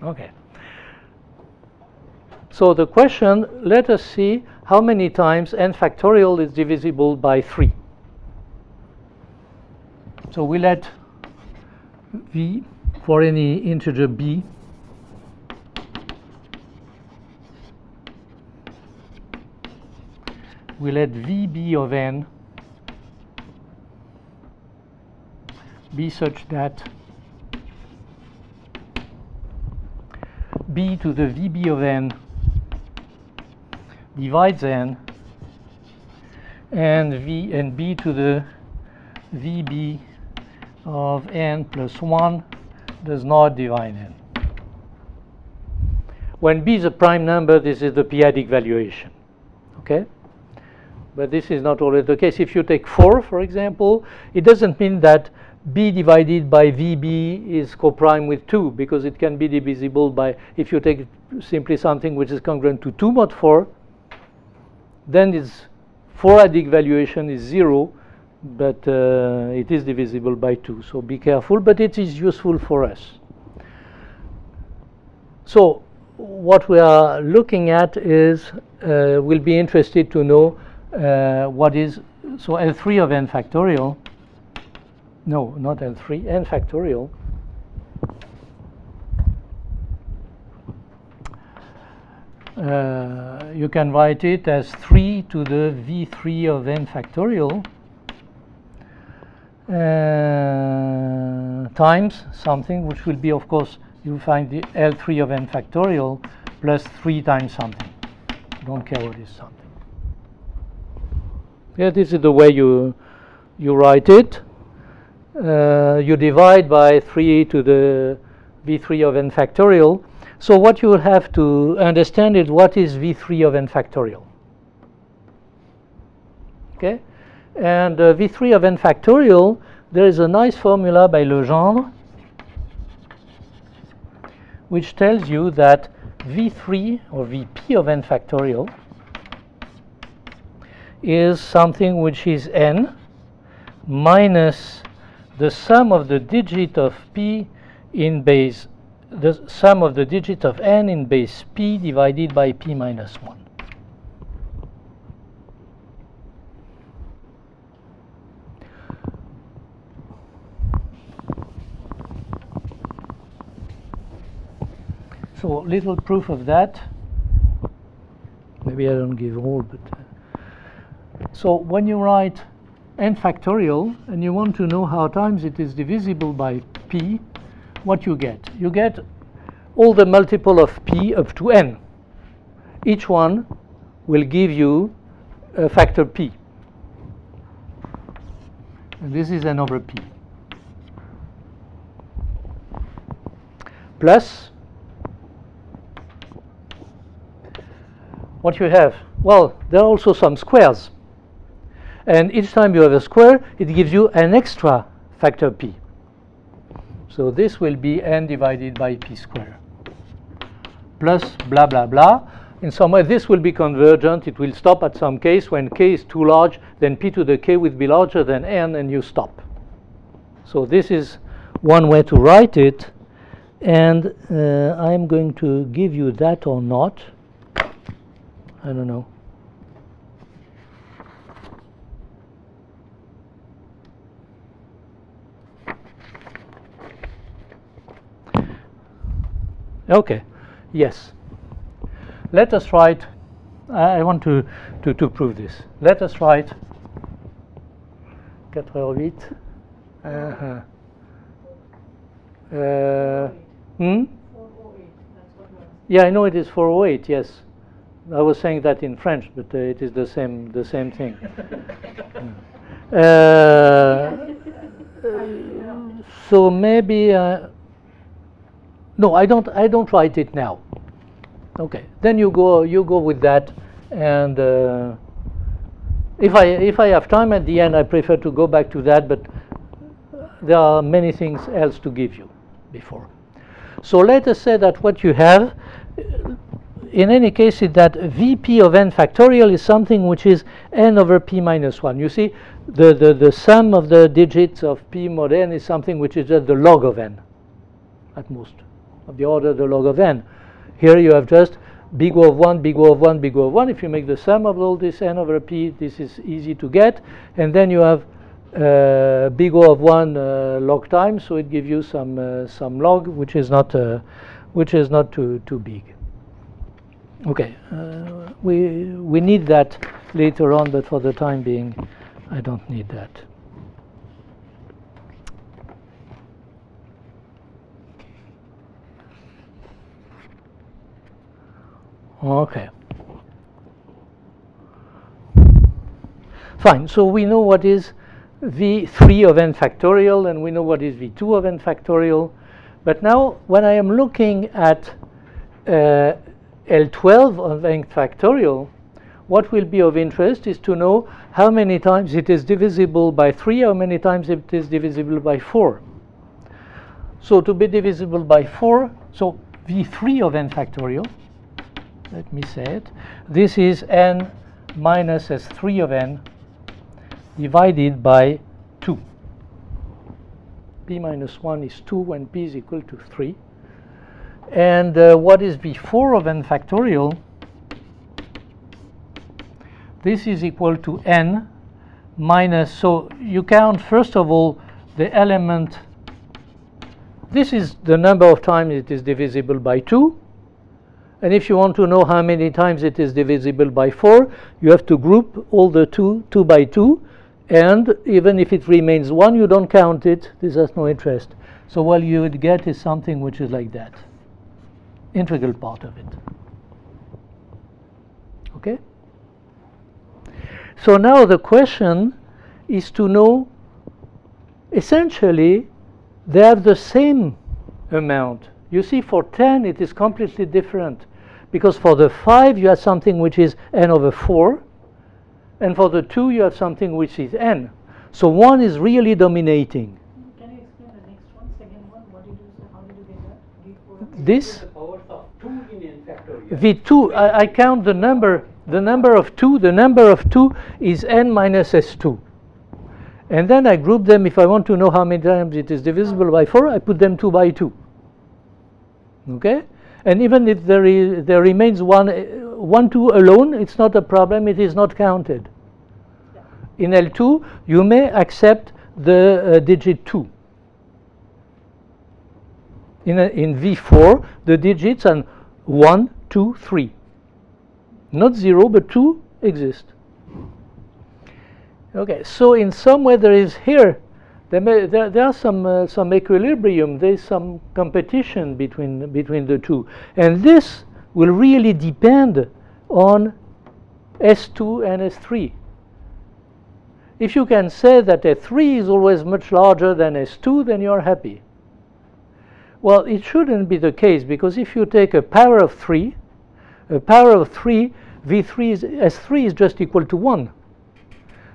Okay. So the question, let us see how many times n factorial is divisible by 3. So we let v for any integer b we let vb of n be such that b to the vb of n divides n, and b to the vb of n plus 1 does not divide n. When b is a prime number, this is the p-adic valuation. Okay? But this is not always the case. If you take 4, for example, it doesn't mean that b divided by vb is coprime with 2, because it can be divisible by, if you take simply something which is congruent to 2 mod 4, then its 4-adic valuation is 0, but it is divisible by 2. So be careful, but it is useful for us. So what we are looking at is, we'll be interested to know what is, so L3 of n factorial, no, not L3, n factorial you can write it as 3 to the v3 of n factorial times something, which will be, of course, you find the L3 of n factorial plus 3 times something. Don't care what is something. Yeah, this is the way you write it. You divide by 3 to the v3 of n factorial. So what you will have to understand is what is v3 of n factorial. Okay? And v3 of n factorial, there is a nice formula by Legendre which tells you that v3 or vp of n factorial is something which is n minus the sum of the digit of p in base, the sum of the digit of n in base p divided by p minus 1. So little proof of that. Maybe I don't give all, but so when you write n factorial and you want to know how times it is divisible by p, what you get? You get all the multiple of p up to n. Each one will give you a factor p. And this is n over p. Plus, what you have? Well, there are also some squares. And each time you have a square, it gives you an extra factor p. So this will be n divided by p squared. Plus blah, blah, blah. In some way, this will be convergent. It will stop at some case. When k is too large, then p to the k will be larger than n, and you stop. So this is one way to write it. And I'm going to give you that or not. I don't know. Okay, yes. Let us write, I want to prove this. Let us write 4h08. Uh-huh. 408, that's what you are. Yeah, I know it is 408, yes. I was saying that in French, but it is the same thing. So maybe no, I don't write it now. Okay, then you go with that, and if I have time at the end, I prefer to go back to that, but there are many things else to give you before. So let us say that what you have, in any case, is that Vp of n factorial is something which is n over p minus 1. You see, the sum of the digits of p mod n is something which is just the log of n, at most, of the order the log of n. Here you have just big O of 1, big O of 1, big O of 1. If you make the sum of all this n over p, this is easy to get. And then you have big O of 1 log time, so it gives you some log, which is not too big. Okay, we need that later on, but for the time being, I don't need that. Okay. Fine, so we know what is V3 of n factorial, and we know what is V2 of n factorial. But now, when I am looking at L12 of n factorial, what will be of interest is to know how many times it is divisible by 3, how many times it is divisible by 4. So to be divisible by 4, so V3 of n factorial, let me say it, this is n minus S3 of n divided by 2. P minus 1 is 2 when p is equal to 3. And what is V4 of n factorial? This is equal to n minus, so you count first of all the element. This is the number of times it is divisible by 2. And if you want to know how many times it is divisible by 4, you have to group all the 2 by 2. And even if it remains 1, you don't count it. This has no interest. So what you would get is something which is like that. Integral part of it. Okay? So now the question is to know, essentially, they have the same amount. You see, for 10, it is completely different. Because for the 5, you have something which is n over 4. And for the 2, you have something which is n. So 1 is really dominating. Can you explain the next one, second one? What did you say? How did you get that? This The powers of 2 in n factorial. V2, I count the number of 2. The number of 2 is n minus S2. And then I group them. If I want to know how many times it is divisible by 4, I put them 2 by 2. Okay? And even if there remains one 2 alone, it's not a problem. It is not counted. In L2, you may accept the digit 2. In V4, the digits are 1, 2, 3. Not 0, but 2 exist. Okay, so in some way there is here, there are some equilibrium, there is some competition between the two. And this will really depend on S2 and S3. If you can say that S3 is always much larger than S2, then you're happy. Well, it shouldn't be the case, because if you take a power of 3, S3 is just equal to 1.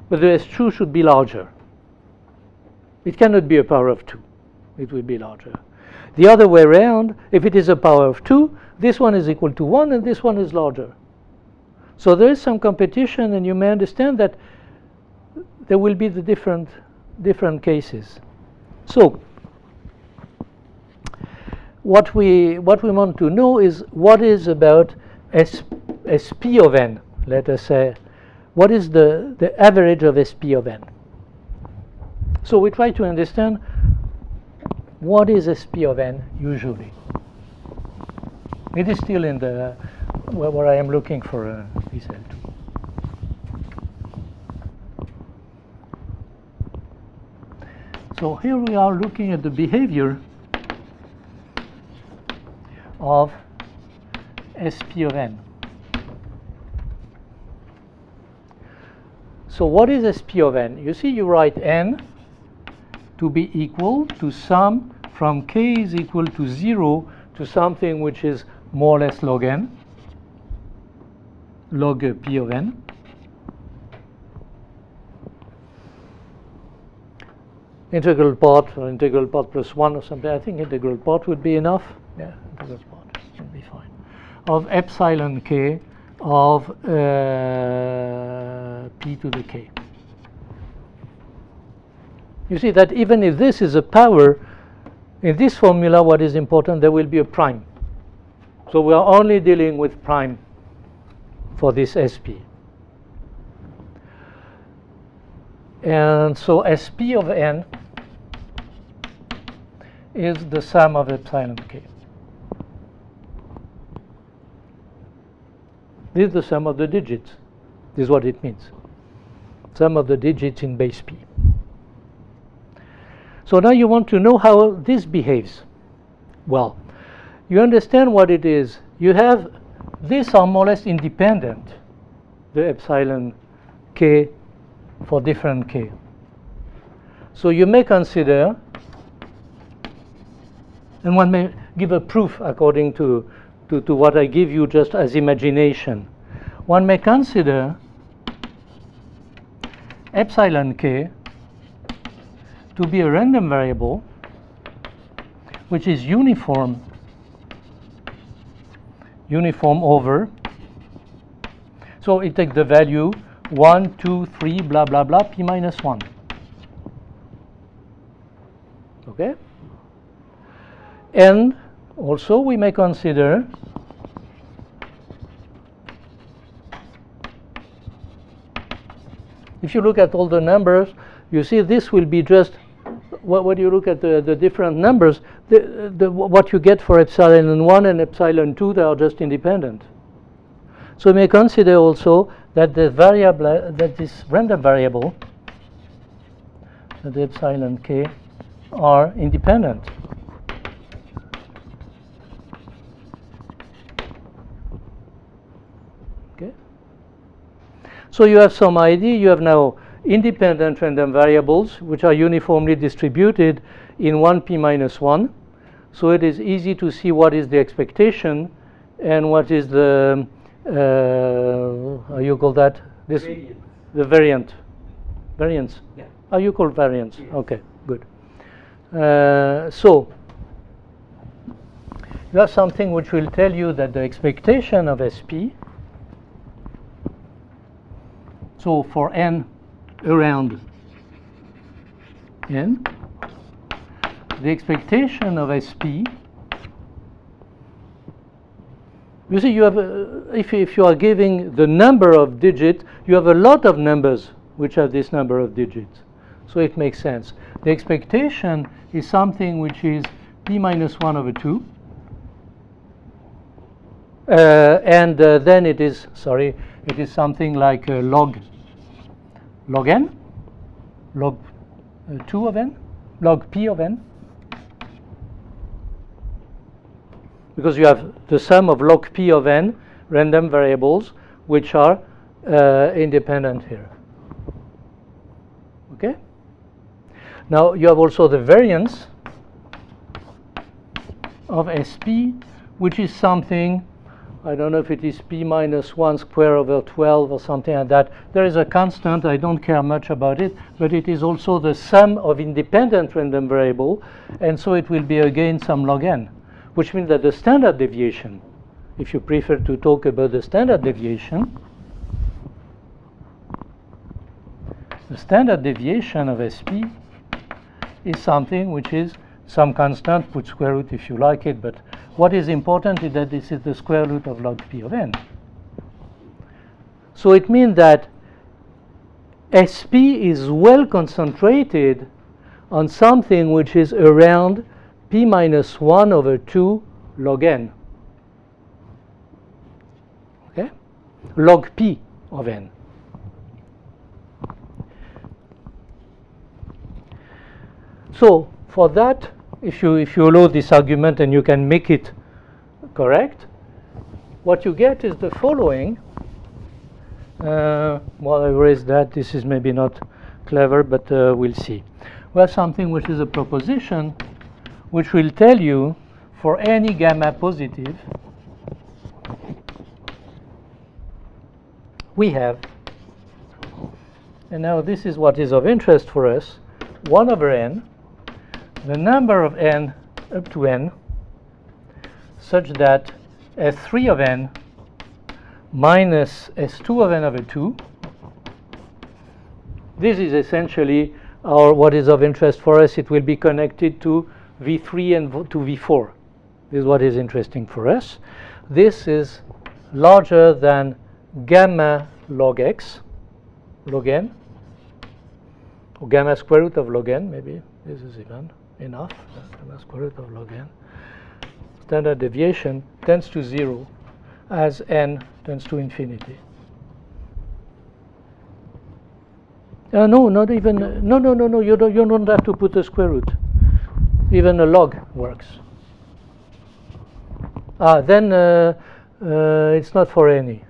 But the S2 should be larger. It cannot be a power of 2. It will be larger. The other way around, if it is a power of 2, this one is equal to 1 and this one is larger. So there is some competition, and you may understand that there will be the different cases. So what we want to know is what is about SP of n, let us say. What is the average of SP of n? So we try to understand what is SP of n usually. It is still in the where I am looking for this L2. So here we are looking at the behavior of SP of n. So what is SP of n? You see, you write n to be equal to sum from k is equal to 0 to something which is more or less log n, log p of n. Integral part or integral part plus 1 or something. I think integral part would be enough. Yeah, integral part will be fine. Of epsilon k of p to the k. You see that even if this is a power, in this formula what is important, there will be a prime. So we are only dealing with prime for this SP. And so SP of n is the sum of epsilon k. This is the sum of the digits. This is what it means. Sum of the digits in base p. So now you want to know how this behaves. Well, you understand what it is. You have, these are more or less independent, the epsilon k for different k. So you may consider, and one may give a proof according to what I give you just as imagination. One may consider epsilon k to be a random variable which is uniform over. So it takes the value 1, 2, 3, blah, blah, blah, p minus 1. Okay? And also we may consider if you look at all the numbers, you see this will be just, when you look at the different numbers, what you get for epsilon 1 and epsilon 2, they are just independent. So you may consider also that the variable, that this random variable, that the epsilon k, are independent. Okay. So you have some idea. You have now independent random variables which are uniformly distributed in 1p minus 1. So it is easy to see what is the expectation and what is the how you call that? This Variance. the variant. Variance. Yeah. How you call variance? Yes. Okay, good. So you have something which will tell you that the expectation of SP, so for n around n, the expectation of SP, you see, you have if you are giving the number of digits, you have a lot of numbers which have this number of digits. So it makes sense. The expectation is something which is p minus 1 over 2. And then it is, it is something like log n, log 2 of n, log p of n. Because you have the sum of log p of n random variables which are independent here. Okay? Now you have also the variance of SP, which is something, I don't know if it is p minus 1 square over 12 or something like that. There is a constant, I don't care much about it, but it is also the sum of independent random variable, and so it will be again some log n, which means that the standard deviation, if you prefer to talk about the standard deviation, the standard deviation of SP is something which is some constant, put square root if you like it, but what is important is that this is the square root of log p of n. So it means that SP is well concentrated on something which is around p minus 1 over 2 log n. Okay? Log p of n. So for that, if you allow this argument and you can make it correct, what you get is the following. Well, I erased that. This is maybe not clever, but we'll see. We have something which is a proposition which will tell you for any gamma positive, we have, and now this is what is of interest for us, 1 over n, the number of n up to n, such that S3 of n minus S2 of n over 2. This is essentially what is of interest for us. It will be connected to V3 and to V4. This is what is interesting for us. This is larger than gamma log x, log n, or gamma square root of log n, maybe. This is even enough. Gamma square root of log n. Standard deviation tends to 0 as n tends to infinity. No, not even. No. You don't have to put a square root. Even a log works. Then it's not for any.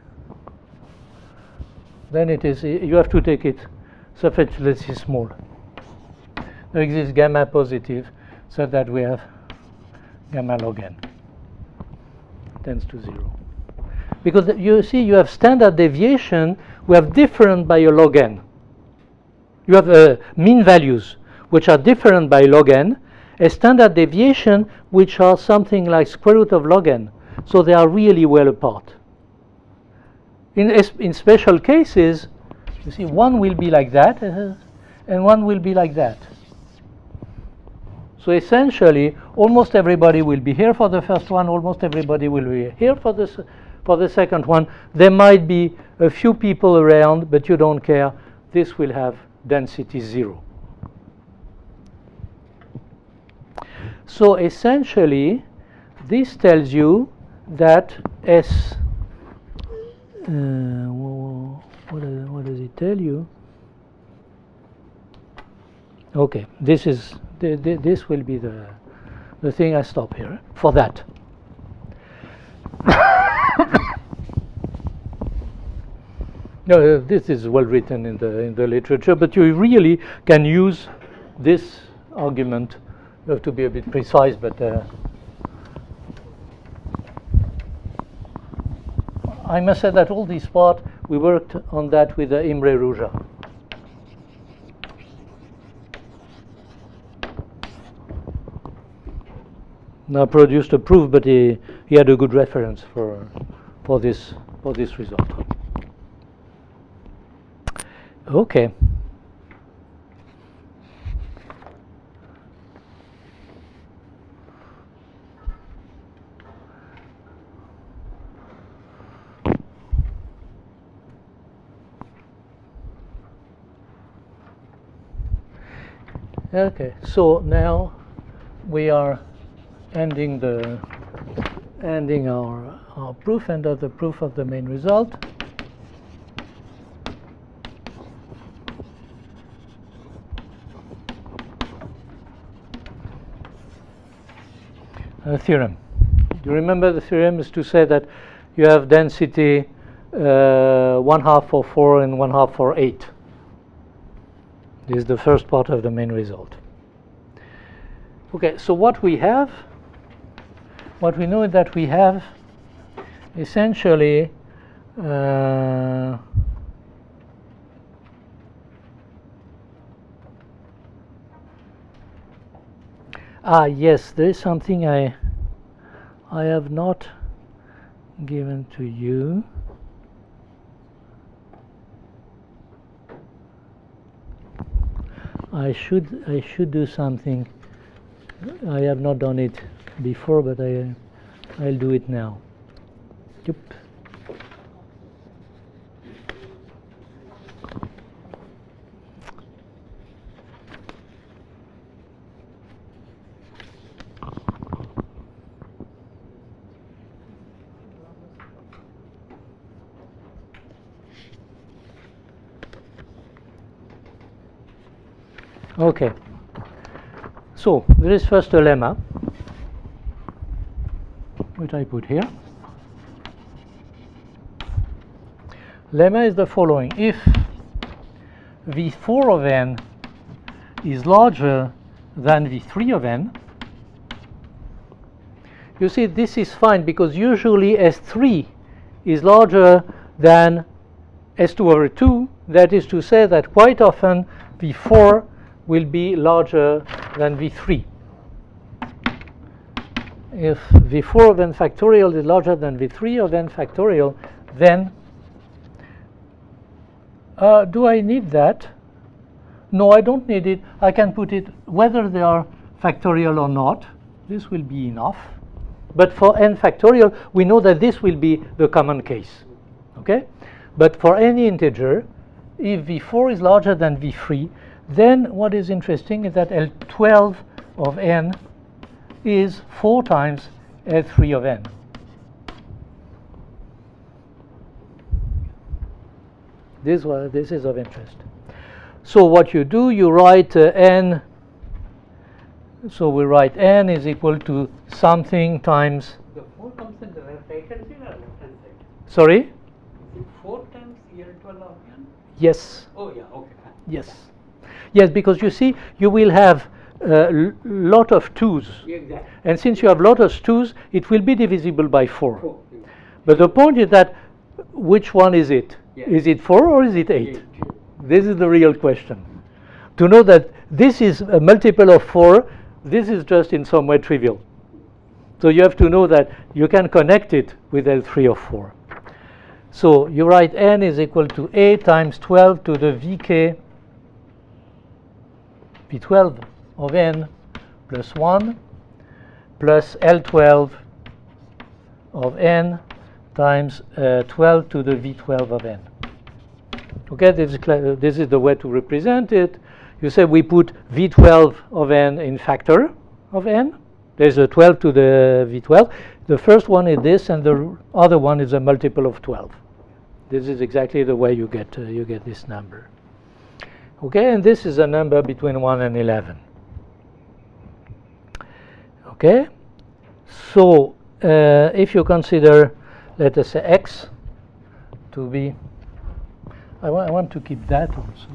Then it is. You have to take it sufficiently small. There exists gamma positive, so that we have gamma log n tends to 0. Because you see, you have standard deviation. We have different by a log n. You have mean values which are different by log n, a standard deviation which are something like square root of log n. So they are really well apart. In special cases, you see, one will be like that and one will be like that. So essentially, almost everybody will be here for the first one, almost everybody will be here for the second one. There might be a few people around, but you don't care. This will have density 0. So essentially, this tells you that S. What does it tell you? Okay, this is this will be the thing. I stop here for that. No, this is well written in the literature, but you really can use this argument. You have to be a bit precise, but I must say that all this part we worked on that with Imre Ruja. Now produced a proof, but he had a good reference for this result. Okay. Okay, so now we are ending our proof, end of the proof of the main result. Theorem. You remember the theorem is to say that you have density 1/2 for 4 and 1/2 for 8. This is the first part of the main result. Okay, so what we know is that we have essentially yes, there is something I have not given to you. I should do something. I have not done it before, but I'll do it now. Yep. Okay, so there is first a lemma, which I put here. Lemma is the following: if V4 of n is larger than V3 of n, you see this is fine because usually S3 is larger than S2 over 2. That is to say that quite often V4 will be larger than V3. if v4 of n factorial is larger than v3 of n factorial, then do I need that? No, I don't need it. I can put it whether they are factorial or not. This will be enough. But for n factorial, we know that this will be the common case. Okay? But for any integer, if v4 is larger than v3, then what is interesting is that L12 of n is 4 times L3 of n. This is of interest. So what you do, you write n. So we write n is equal to something times. The 4 comes in the right hand side or left hand side? Sorry? Is it 4 times L12 of n? Yes. Oh yeah, okay. Yes. Yes, because you see, you will have a lot of 2's. Exactly. And since you have a lot of 2's, it will be divisible by 4. 4. But the point is that which one is it? Yes. Is it 4 or is it 8? 8. This is the real question. To know that this is a multiple of 4, this is just in some way trivial. So you have to know that you can connect it with L3 of 4. So you write n is equal to 8 times 12 to the vk v12 of n plus 1 plus L12 of n times 12 to the v12 of n. Okay, this is the way to represent it. You say we put v12 of n in factor of n. There's a 12 to the v12. The first one is this, and the other one is a multiple of 12. This is exactly the way you get this number. Okay, and this is a number between 1 and 11. Okay, so if you consider, let us say x to be, I want to keep that also.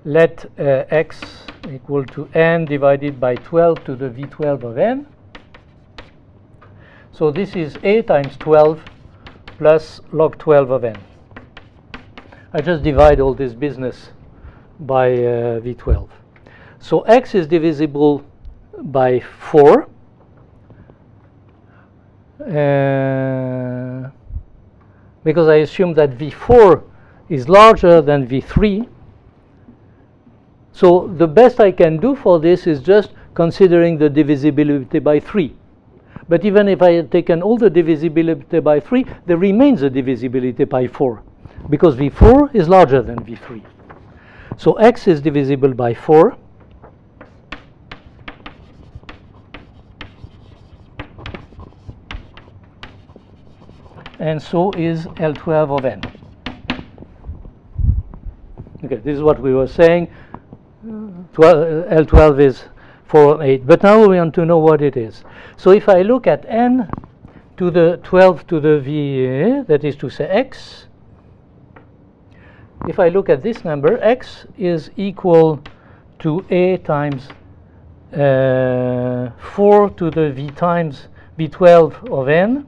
Let x equal to n divided by 12 to the v12 of n. So this is a times 12 plus log 12 of n. I just divide all this business by v12. So x is divisible by 4. Because I assume that v4 is larger than v3. So the best I can do for this is just considering the divisibility by 3. But even if I had taken all the divisibility by 3, there remains a divisibility by 4, because v4 is larger than v3. So x is divisible by 4. And so is L12 of n. Okay, this is what we were saying. L12 is 4 and 8. But now we want to know what it is. So if I look at n to the 12 to the v, that is to say x, if I look at this number, x is equal to a times 4 to the v times v12 of n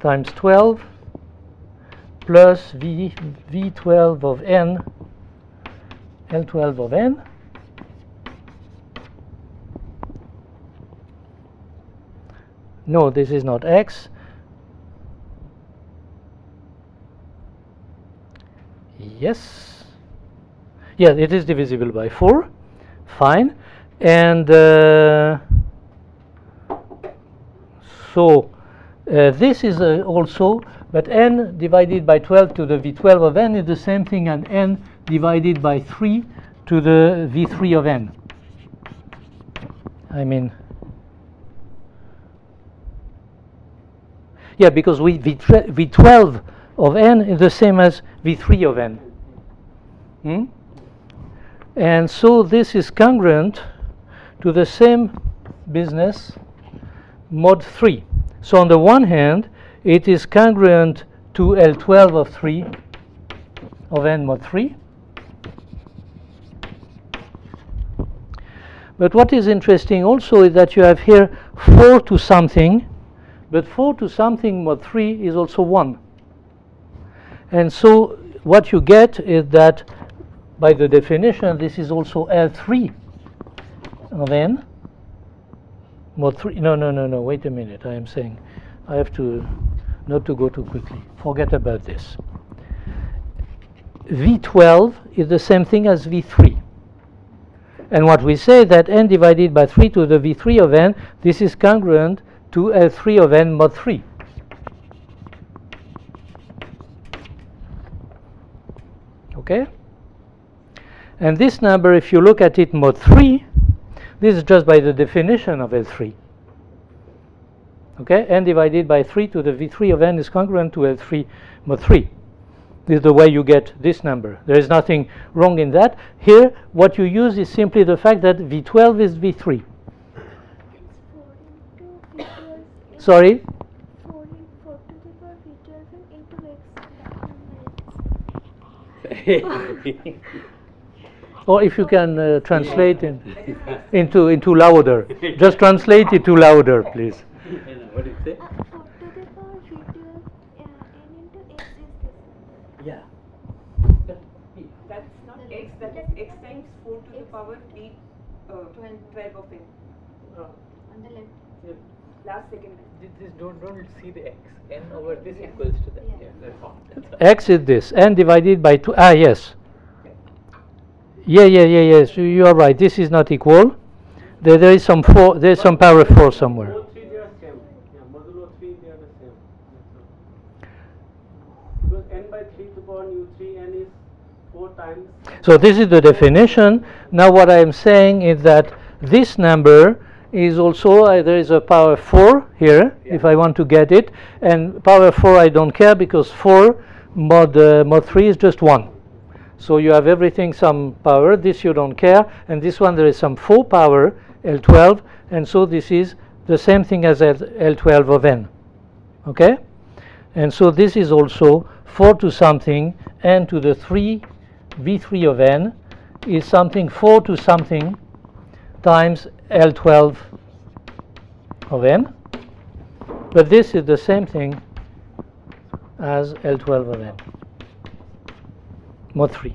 times 12 plus v12 of n, L12 of n, no, this is not x. Yes. Yeah, it is divisible by 4. Fine. And so this is also, but n divided by 12 to the v12 of n is the same thing as n divided by 3 to the v3 of n. I mean, yeah, because v12 of n is the same as v3 of n. And so this is congruent to the same business mod 3. So on the one hand, it is congruent to L12 of 3 of n mod 3. But what is interesting also is that you have here 4 to something, but 4 to something mod 3 is also 1. And so what you get is that by the definition, this is also L3 of n mod 3. No, wait a minute. I am saying I have to not to go too quickly. Forget about this. V12 is the same thing as V3. And what we say that n divided by 3 to the V3 of n, this is congruent to L3 of n mod 3. Okay? And this number, if you look at it mod 3, this is just by the definition of L3. Okay? N divided by 3 to the V3 of n is congruent to L3 mod 3. This is the way you get this number. There is nothing wrong in that. Here, what you use is simply the fact that V12 is V3. Sorry? 4 to the power V12 into x. Or if you can translate into louder. Just translate it to louder, please. What did you say? 4 to the power V12 n into x is this. Yeah. That's not x, that is x times 4 to the power b 12 of n. On the left. Last second. This don't see the x. N over this equals to that. Yeah. That's all. X is this. N divided by 2. Ah, yes. Yes. You are right. This is not equal. There is some 4. There is some power 4 somewhere. Both 3 they are same. Yeah, modulo 3 they are the same. That's all. Because n by 3 to the power nu 3 n is 4 times. So this is the definition. Now what I am saying is that this number is also, there is a power 4 here, if I want to get it, and power 4 I don't care because 4 mod 3 is just 1. So you have everything some power, this you don't care, and this one there is some 4 power, L12, and so this is the same thing as L12 of n. Okay? And so this is also 4 to something, n to the 3, V3 of n is something 4 to something times L12 of n, but this is the same thing as L12 of n, mod 3.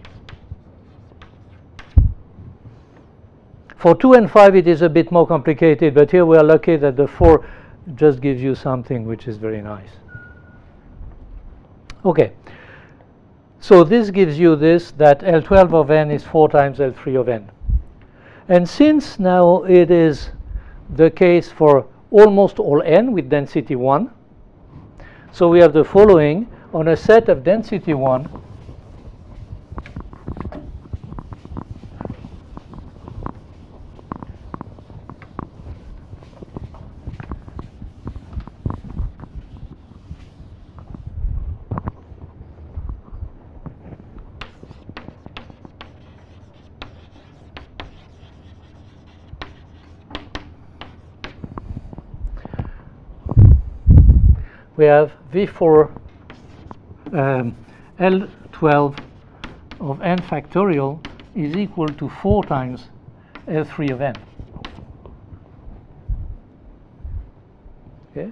For 2 and 5 it is a bit more complicated, but here we are lucky that the 4 just gives you something which is very nice. Okay, so this gives you this, that L12 of n is 4 times L3 of n. And since now it is the case for almost all n with density 1, so we have the following. On a set of density 1, we have V4 L12 of n factorial is equal to 4 times L3 of n. Okay.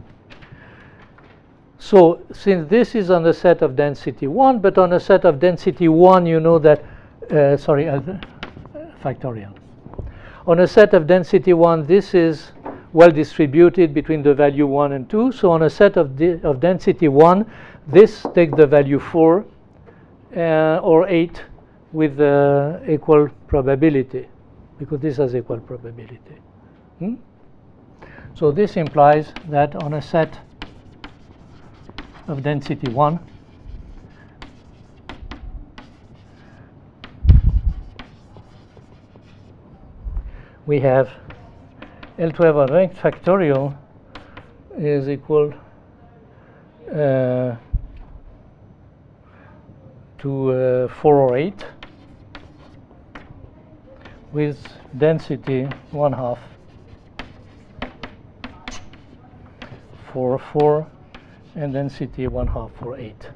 So since this is on a set of density 1, but on a set of density 1 you know that, factorial. On a set of density 1 this is well distributed between the value 1 and 2. So on a set of density 1, this takes the value 4 or 8 with equal probability, because this has equal probability. So this implies that on a set of density 1, we have L12 of n factorial is equal to 4 or 8 with density 1/2 for 4 and density 1/2 for 8.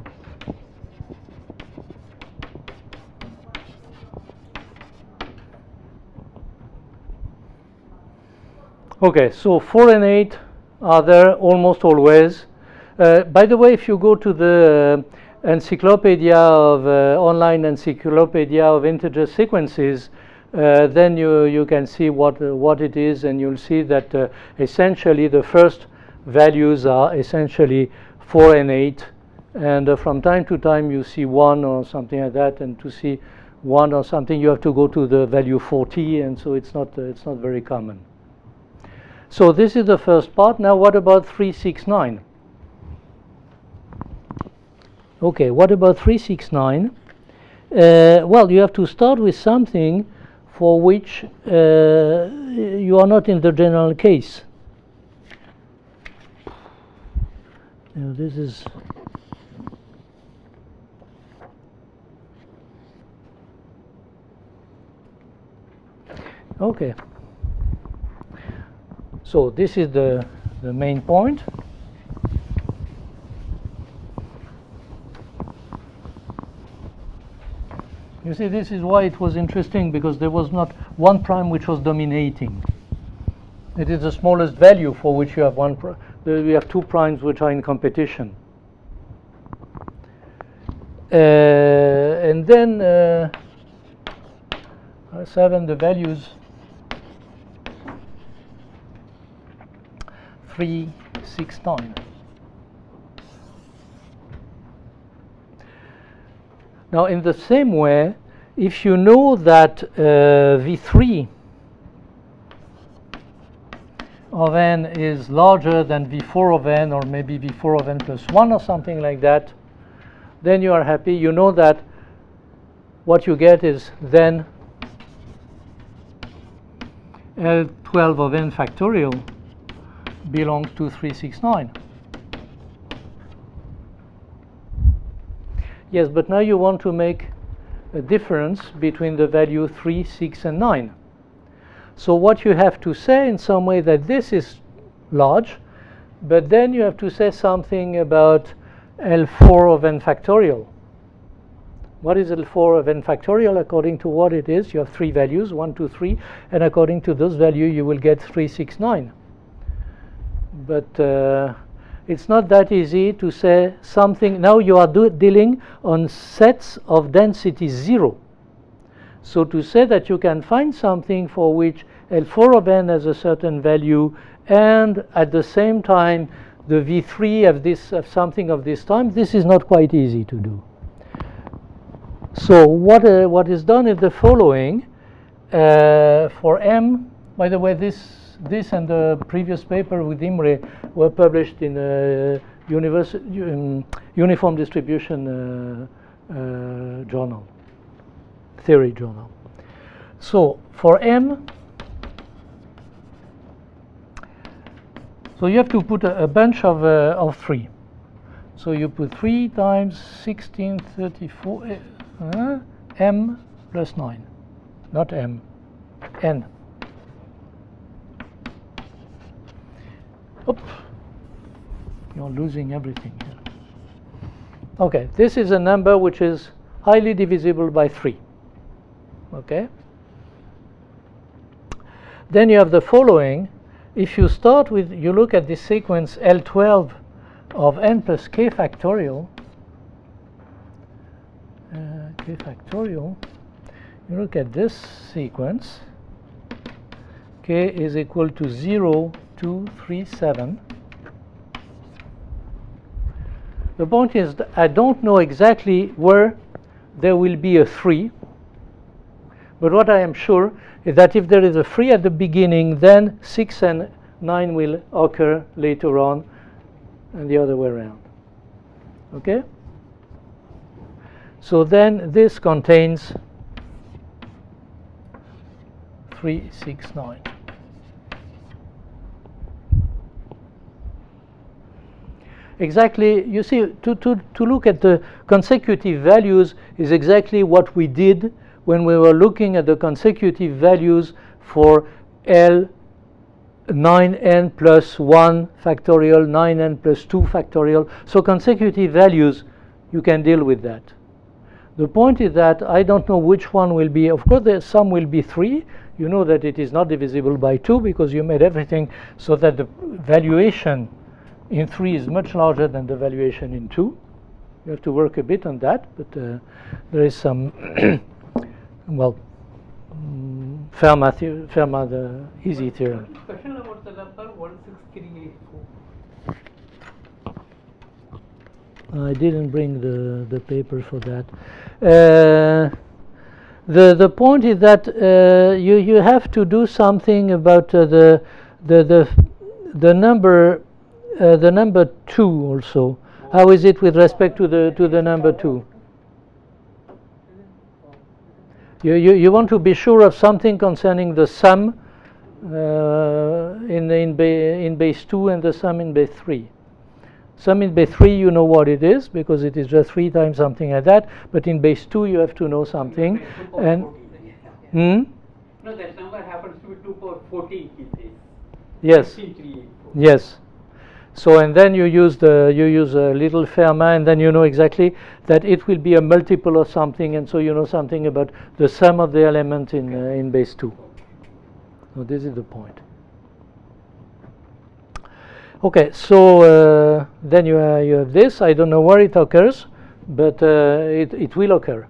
Okay, so 4 and 8 are there almost always. By the way, if you go to the encyclopedia of online encyclopedia of integer sequences, then you can see what it is, and you'll see that essentially the first values are essentially 4 and 8, and from time to time you see 1 or something like that, and to see 1 or something you have to go to the value 40, and so it's not very common. So this is the first part. Now what about 3, 6, 9? Okay, what about 3, 6, 9? Well, you have to start with something for which you are not in the general case. Now this is okay. So this is the main point. You see, this is why it was interesting, because there was not one prime which was dominating. It is the smallest value for which you have we have 2 primes which are in competition. And then 7, the values 3, 6, 9. Now, in the same way, if you know that V3 of n is larger than V4 of n, or maybe V4 of n plus 1 or something like that, then you are happy. You know that what you get is then L12 of n factorial belongs to 3, 6, 9. Yes, but now you want to make a difference between the value 3, 6, and 9. So what you have to say in some way that this is large, but then you have to say something about L4 of n factorial. What is L4 of n factorial? According to what it is, you have 3 values, 1, 2, 3, and according to those values you will get 3, 6, 9. But it's not that easy to say something. Now you are dealing on sets of density 0. So to say that you can find something for which L4 of n has a certain value, and at the same time the V3 of something of this time, this is not quite easy to do. So what is done is the following. For M, by the way, this and the previous paper with Imre were published in a uniform distribution journal, theory journal. So for M, so you have to put a bunch of 3. So you put 3 times 16, 34, M plus 9, not M, N. Oops, you're losing everything here. Okay, this is a number which is highly divisible by 3. Okay. Then you have the following. If you start with, you look at this sequence L12 of n plus k factorial, you look at this sequence, k is equal to 0, 2, 3, 7. The point is that I don't know exactly where there will be a 3, but what I am sure is that if there is a 3 at the beginning, then 6 and 9 will occur later on, and the other way around. Okay? So then this contains 3, 6, 9. Exactly, you see, to look at the consecutive values is exactly what we did when we were looking at the consecutive values for L 9n plus 1 factorial, 9n plus 2 factorial. So consecutive values, you can deal with that. The point is that I don't know which one will be. Of course, some will be 3. You know that it is not divisible by 2 because you made everything so that the valuation in 3 is much larger than the valuation in 2. You have to work a bit on that, but there is some, well, Fermat, the easy theorem. Question about the number 16384. I didn't bring the paper for that. The point is that you have to do something about the number 2 also. How is it with respect to the number 2? You want to be sure of something concerning the sum in base 2 and the sum in base 3. Sum in base 3 you know what it is because it is just 3 times something like that, but in base 2 you have to know something. And no, that number happens to be 2 power 14, he says. yes, 16384. yes. So and then you use a little Fermat, and then you know exactly that it will be a multiple of something, and so you know something about the sum of the element in base 2. So this is the point. Okay, so then you have this. I don't know where it occurs, but it will occur.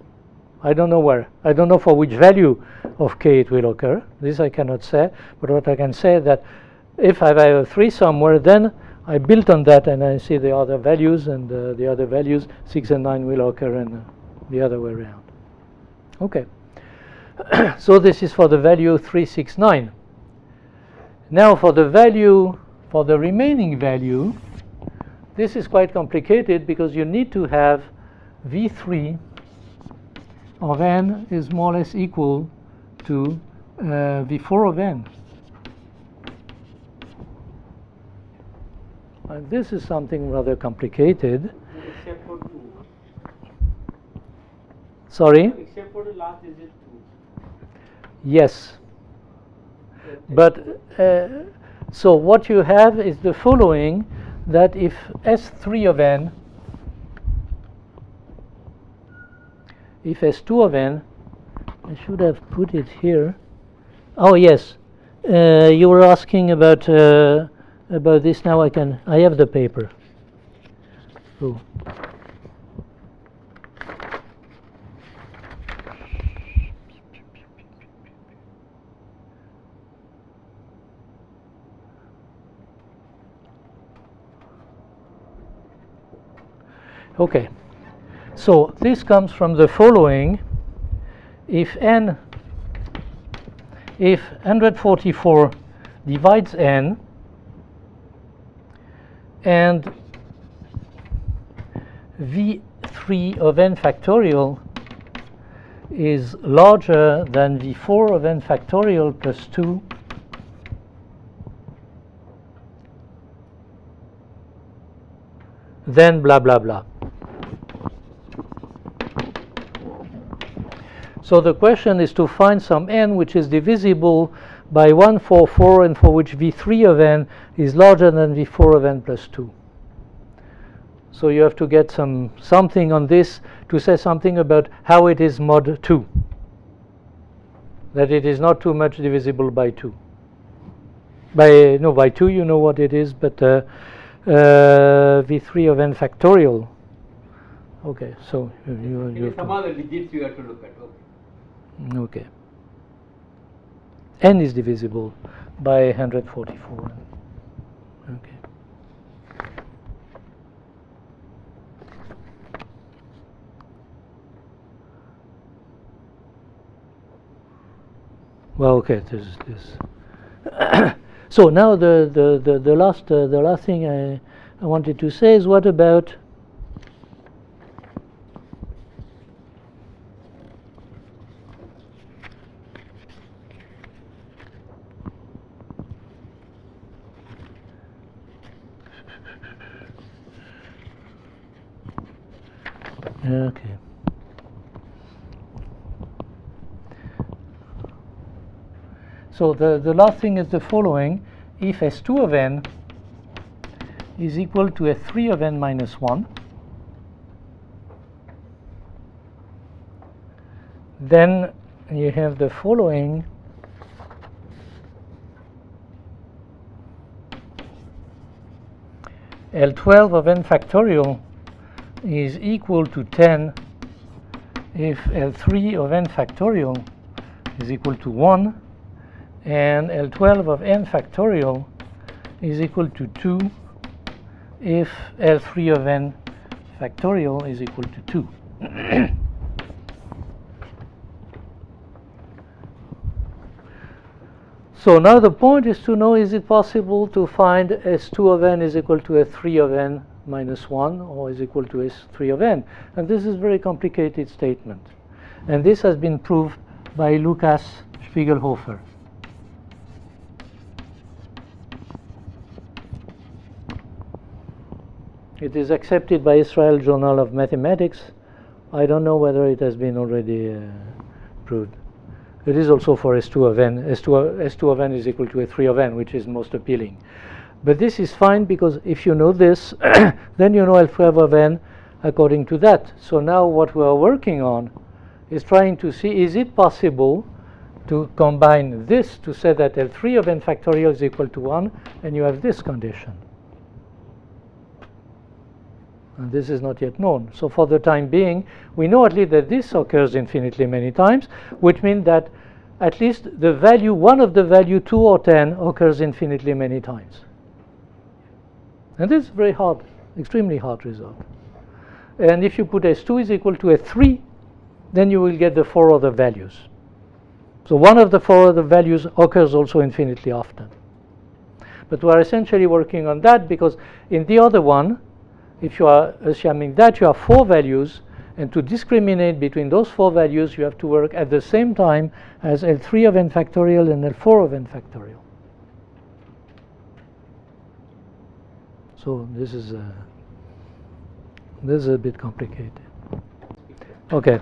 I don't know where. I don't know for which value of k it will occur. This I cannot say, but what I can say is that if I have a 3 somewhere, then I built on that and I see the other values, and the other values 6 and 9 will occur, and the other way around. Okay. So this is for the value 369. Now for the remaining value, this is quite complicated because you need to have V3 of n is more or less equal to V4 of n. And this is something rather complicated. Except for 2. Sorry? Except for the last digit 2. Yes. But so what you have is the following, that if S3 of n, if S2 of n, I should have put it here. Oh yes, you were asking about this. Now I have the paper. Oh. Okay, so this comes from the following. If 144 divides n, and V3 of n factorial is larger than V4 of n factorial plus 2, then blah blah blah. So the question is to find some n which is divisible by 144 and for which V3 of n is larger than V4 of n plus 2. So you have to get something on this to say something about how it is mod 2. That it is not too much divisible by 2. By 2 you know what it is, but V3 of n factorial. Okay, so you have Some to, other digits you have to look at. Okay. okay. N is divisible by 144. Okay. Well, okay. This. So now the last thing I wanted to say is, what about okay. So the last thing is the following. If S2 of n is equal to S3 of n minus 1, then you have the following. L12 of n factorial is equal to 10 if L3 of n factorial is equal to 1, and L12 of n factorial is equal to 2 if L3 of n factorial is equal to 2. So now the point is to know, is it possible to find S2 of n is equal to S3 of n minus 1 or is equal to S3 of n? And this is a very complicated statement. And this has been proved by Lucas Spiegelhofer. It is accepted by Israel Journal of Mathematics. I don't know whether it has been already proved. It is also for S2 of n. S2 of n is equal to S3 of n, which is most appealing. But this is fine because if you know this, then you know L12 of n according to that. So now what we are working on is trying to see, is it possible to combine this to say that L3 of n factorial is equal to 1, and you have this condition. And this is not yet known. So for the time being, we know at least that this occurs infinitely many times, which means that at least the value, one of the value 2 or 10 occurs infinitely many times. And this is very hard, extremely hard result. And if you put S2 is equal to S3, then you will get the 4 other values. So one of the 4 other values occurs also infinitely often. But we are essentially working on that because in the other one, if you are assuming that you have 4 values, and to discriminate between those 4 values, you have to work at the same time as L3 of n factorial and L4 of n factorial. So this is a bit complicated. Okay.